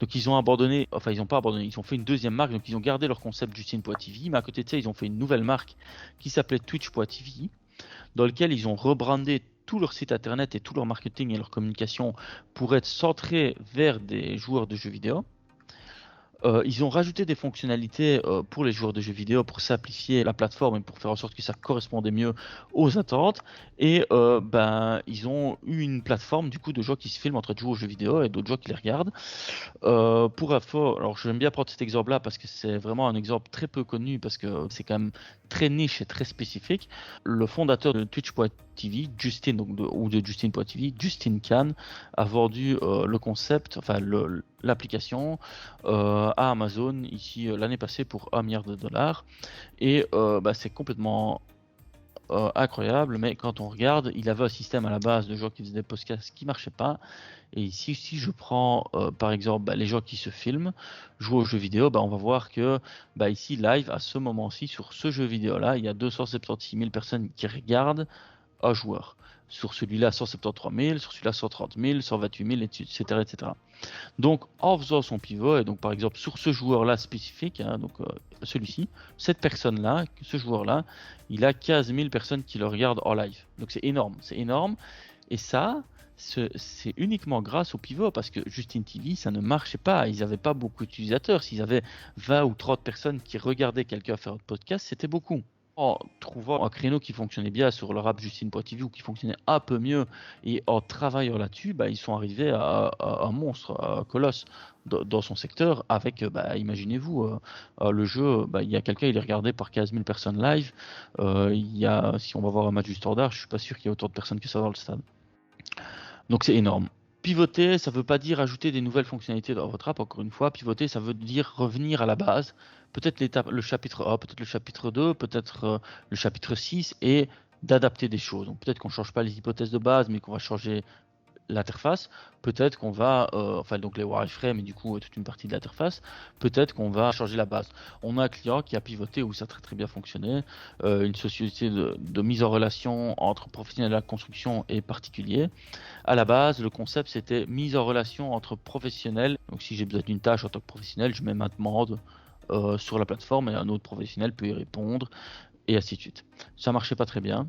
Donc ils ont abandonné, enfin ils n'ont pas abandonné, ils ont fait une deuxième marque, donc ils ont gardé leur concept Justin.tv, mais à côté de ça ils ont fait une nouvelle marque qui s'appelait Twitch.tv, dans lequel ils ont rebrandé tout leur site internet et tout leur marketing et leur communication pour être centrés vers des joueurs de jeux vidéo. Ils ont rajouté des fonctionnalités pour les joueurs de jeux vidéo pour simplifier la plateforme et pour faire en sorte que ça correspondait mieux aux attentes. Et ils ont eu une plateforme du coup de gens qui se filment en train de jouer aux jeux vidéo et d'autres gens qui les regardent. Pour info, alors j'aime bien prendre cet exemple-là parce que c'est vraiment un exemple très peu connu parce que c'est quand même très niche et très spécifique. Le fondateur de Twitch.tv, Justin, ou de Justin.tv, Justin Kan, a vendu le concept, enfin l'application à Amazon ici l'année passée pour $1 milliard. Et c'est complètement incroyable, mais quand on regarde, il avait un système à la base de gens qui faisaient des podcasts qui marchait pas. Et ici, si je prends par exemple les gens qui se filment, jouent aux jeux vidéo, on va voir que ici, live, à ce moment-ci, sur ce jeu vidéo-là, il y a 276 000 personnes qui regardent un joueur. Sur celui-là, 173 000, sur celui-là, 130 000, 128 000, etc., etc. Donc, en faisant son pivot, et donc par exemple sur ce joueur-là spécifique, celui-ci, cette personne-là, ce joueur-là, il a 15 000 personnes qui le regardent en live. Donc c'est énorme. Et ça, c'est uniquement grâce au pivot, parce que Justin TV, ça ne marchait pas. Ils n'avaient pas beaucoup d'utilisateurs. S'ils avaient 20 ou 30 personnes qui regardaient quelqu'un faire un podcast, c'était beaucoup. en trouvant un créneau qui fonctionnait bien sur leur app Justine TV ou qui fonctionnait un peu mieux et en travaillant là-dessus, bah, ils sont arrivés à un monstre, à un colosse dans son secteur avec, bah, imaginez-vous, le jeu, bah, il y a quelqu'un, il est regardé par 15 000 personnes live. Si on va voir un match du Standard, je suis pas sûr qu'il y ait autant de personnes que ça dans le stade. Donc c'est énorme. Pivoter, ça ne veut pas dire ajouter des nouvelles fonctionnalités dans votre app. Encore une fois, pivoter, ça veut dire revenir à la base. Peut-être le chapitre 1, peut-être le chapitre 2, peut-être le chapitre 6 et d'adapter des choses. Donc peut-être qu'on ne change pas les hypothèses de base, mais qu'on va changer l'interface. Peut-être qu'on va, enfin donc les wireframes et du coup toute une partie de l'interface, peut-être qu'on va changer la base. On a un client qui a pivoté où ça a très très bien fonctionné, une société de mise en relation entre professionnels de la construction et particuliers. À la base, le concept c'était mise en relation entre professionnels. Donc si j'ai besoin d'une tâche en tant que professionnel, je mets ma demande sur la plateforme et un autre professionnel peut y répondre et ainsi de suite. Ça marchait pas très bien.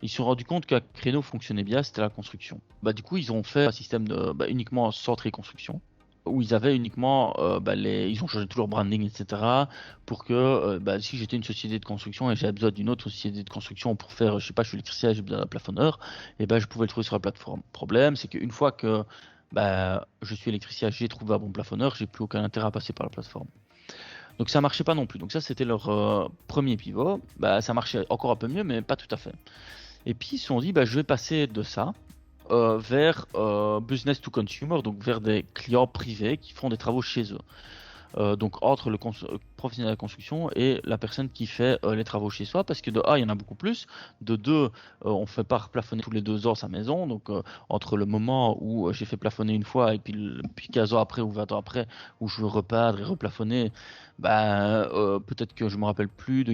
Ils se sont rendus compte qu'un créneau fonctionnait bien, c'était la construction. Bah, du coup, ils ont fait un système uniquement centré construction, où ils avaient uniquement, ils ont changé tout leur branding, etc. pour que si j'étais une société de construction et j'avais besoin d'une autre société de construction pour faire, je sais pas, je suis électricien, j'ai besoin d'un plafonneur, et ben je pouvais le trouver sur la plateforme. Problème, c'est qu'une fois que je suis électricien, j'ai trouvé un bon plafonneur, j'ai plus aucun intérêt à passer par la plateforme. Donc ça marchait pas non plus. Donc ça c'était leur premier pivot. Bah, ça marchait encore un peu mieux, mais pas tout à fait. Et puis ils se sont dit, je vais passer de ça vers business to consumer, donc vers des clients privés qui font des travaux chez eux. Donc entre le professionnel de la construction et la personne qui fait les travaux chez soi, parce que de A, il y en a beaucoup plus, de deux, on ne fait pas replafonner tous les 2 ans sa maison, donc entre le moment où j'ai fait plafonner une fois et puis 15 ans après ou 20 ans après, où je veux repeindre et replafonner, peut-être que je me rappelle plus de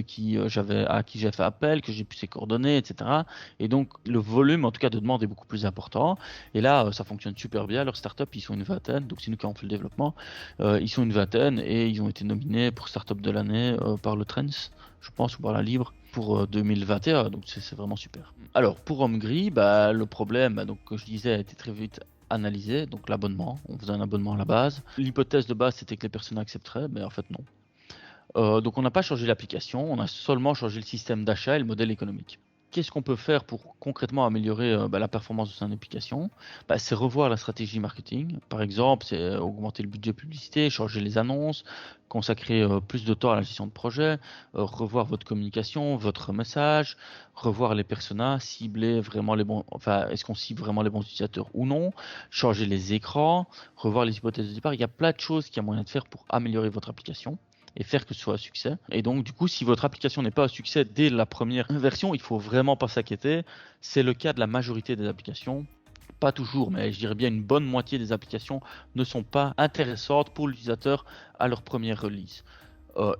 à qui j'ai fait appel, que j'ai plus ses coordonnées, etc. Et donc le volume en tout cas de demande est beaucoup plus important, et là ça fonctionne super bien. Leur startup, ils sont une vingtaine, donc c'est nous qui avons fait le développement. Ils sont une vingtaine et ils ont été nominés pour Startup de l'année par le Trends, je pense, ou par la Libre pour 2021. Donc c'est vraiment super. Alors pour Homegris, le problème, donc que je disais, a été très vite analysé. Donc l'abonnement, on faisait un abonnement à la base. L'hypothèse de base c'était que les personnes accepteraient, mais en fait non. Donc on n'a pas changé l'application, on a seulement changé le système d'achat et le modèle économique. Qu'est-ce qu'on peut faire pour concrètement améliorer la performance de son application? C'est revoir la stratégie marketing. Par exemple, c'est augmenter le budget publicité, changer les annonces, consacrer plus de temps à la gestion de projet, revoir votre communication, votre message, revoir les personas, cibler vraiment les bons, enfin, est-ce qu'on cible vraiment les bons utilisateurs ou non, changer les écrans, revoir les hypothèses de départ. Il y a plein de choses qu'il y a moyen de faire pour améliorer votre application et faire que ce soit un succès. Et donc, du coup, si votre application n'est pas un succès dès la première version, il faut vraiment pas s'inquiéter. C'est le cas de la majorité des applications. Pas toujours, mais je dirais bien une bonne moitié des applications ne sont pas intéressantes pour l'utilisateur à leur première release.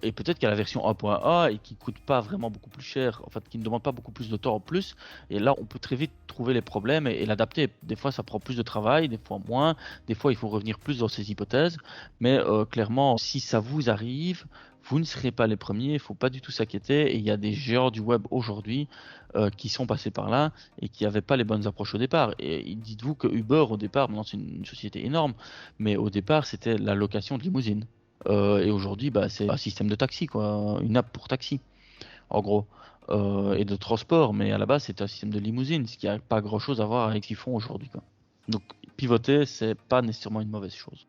Et peut-être qu'à la version 1.1 et qui coûte pas vraiment beaucoup plus cher, en fait, qui ne demande pas beaucoup plus de temps en plus. Et là, on peut très vite trouver les problèmes et l'adapter. Des fois, ça prend plus de travail, des fois moins. Des fois, il faut revenir plus dans ces hypothèses. Mais clairement, si ça vous arrive, vous ne serez pas les premiers. Il faut pas du tout s'inquiéter. Et il y a des géants du web aujourd'hui qui sont passés par là et qui n'avaient pas les bonnes approches au départ. Et dites-vous que Uber, au départ, maintenant c'est une société énorme, mais au départ, c'était la location de limousine. Et aujourd'hui, c'est un système de taxi, quoi, une app pour taxi, en gros, et de transport. Mais à la base, c'était un système de limousine, ce qui n'a pas grand-chose à voir avec ce qu'ils font aujourd'hui, quoi. Donc, pivoter, c'est pas nécessairement une mauvaise chose.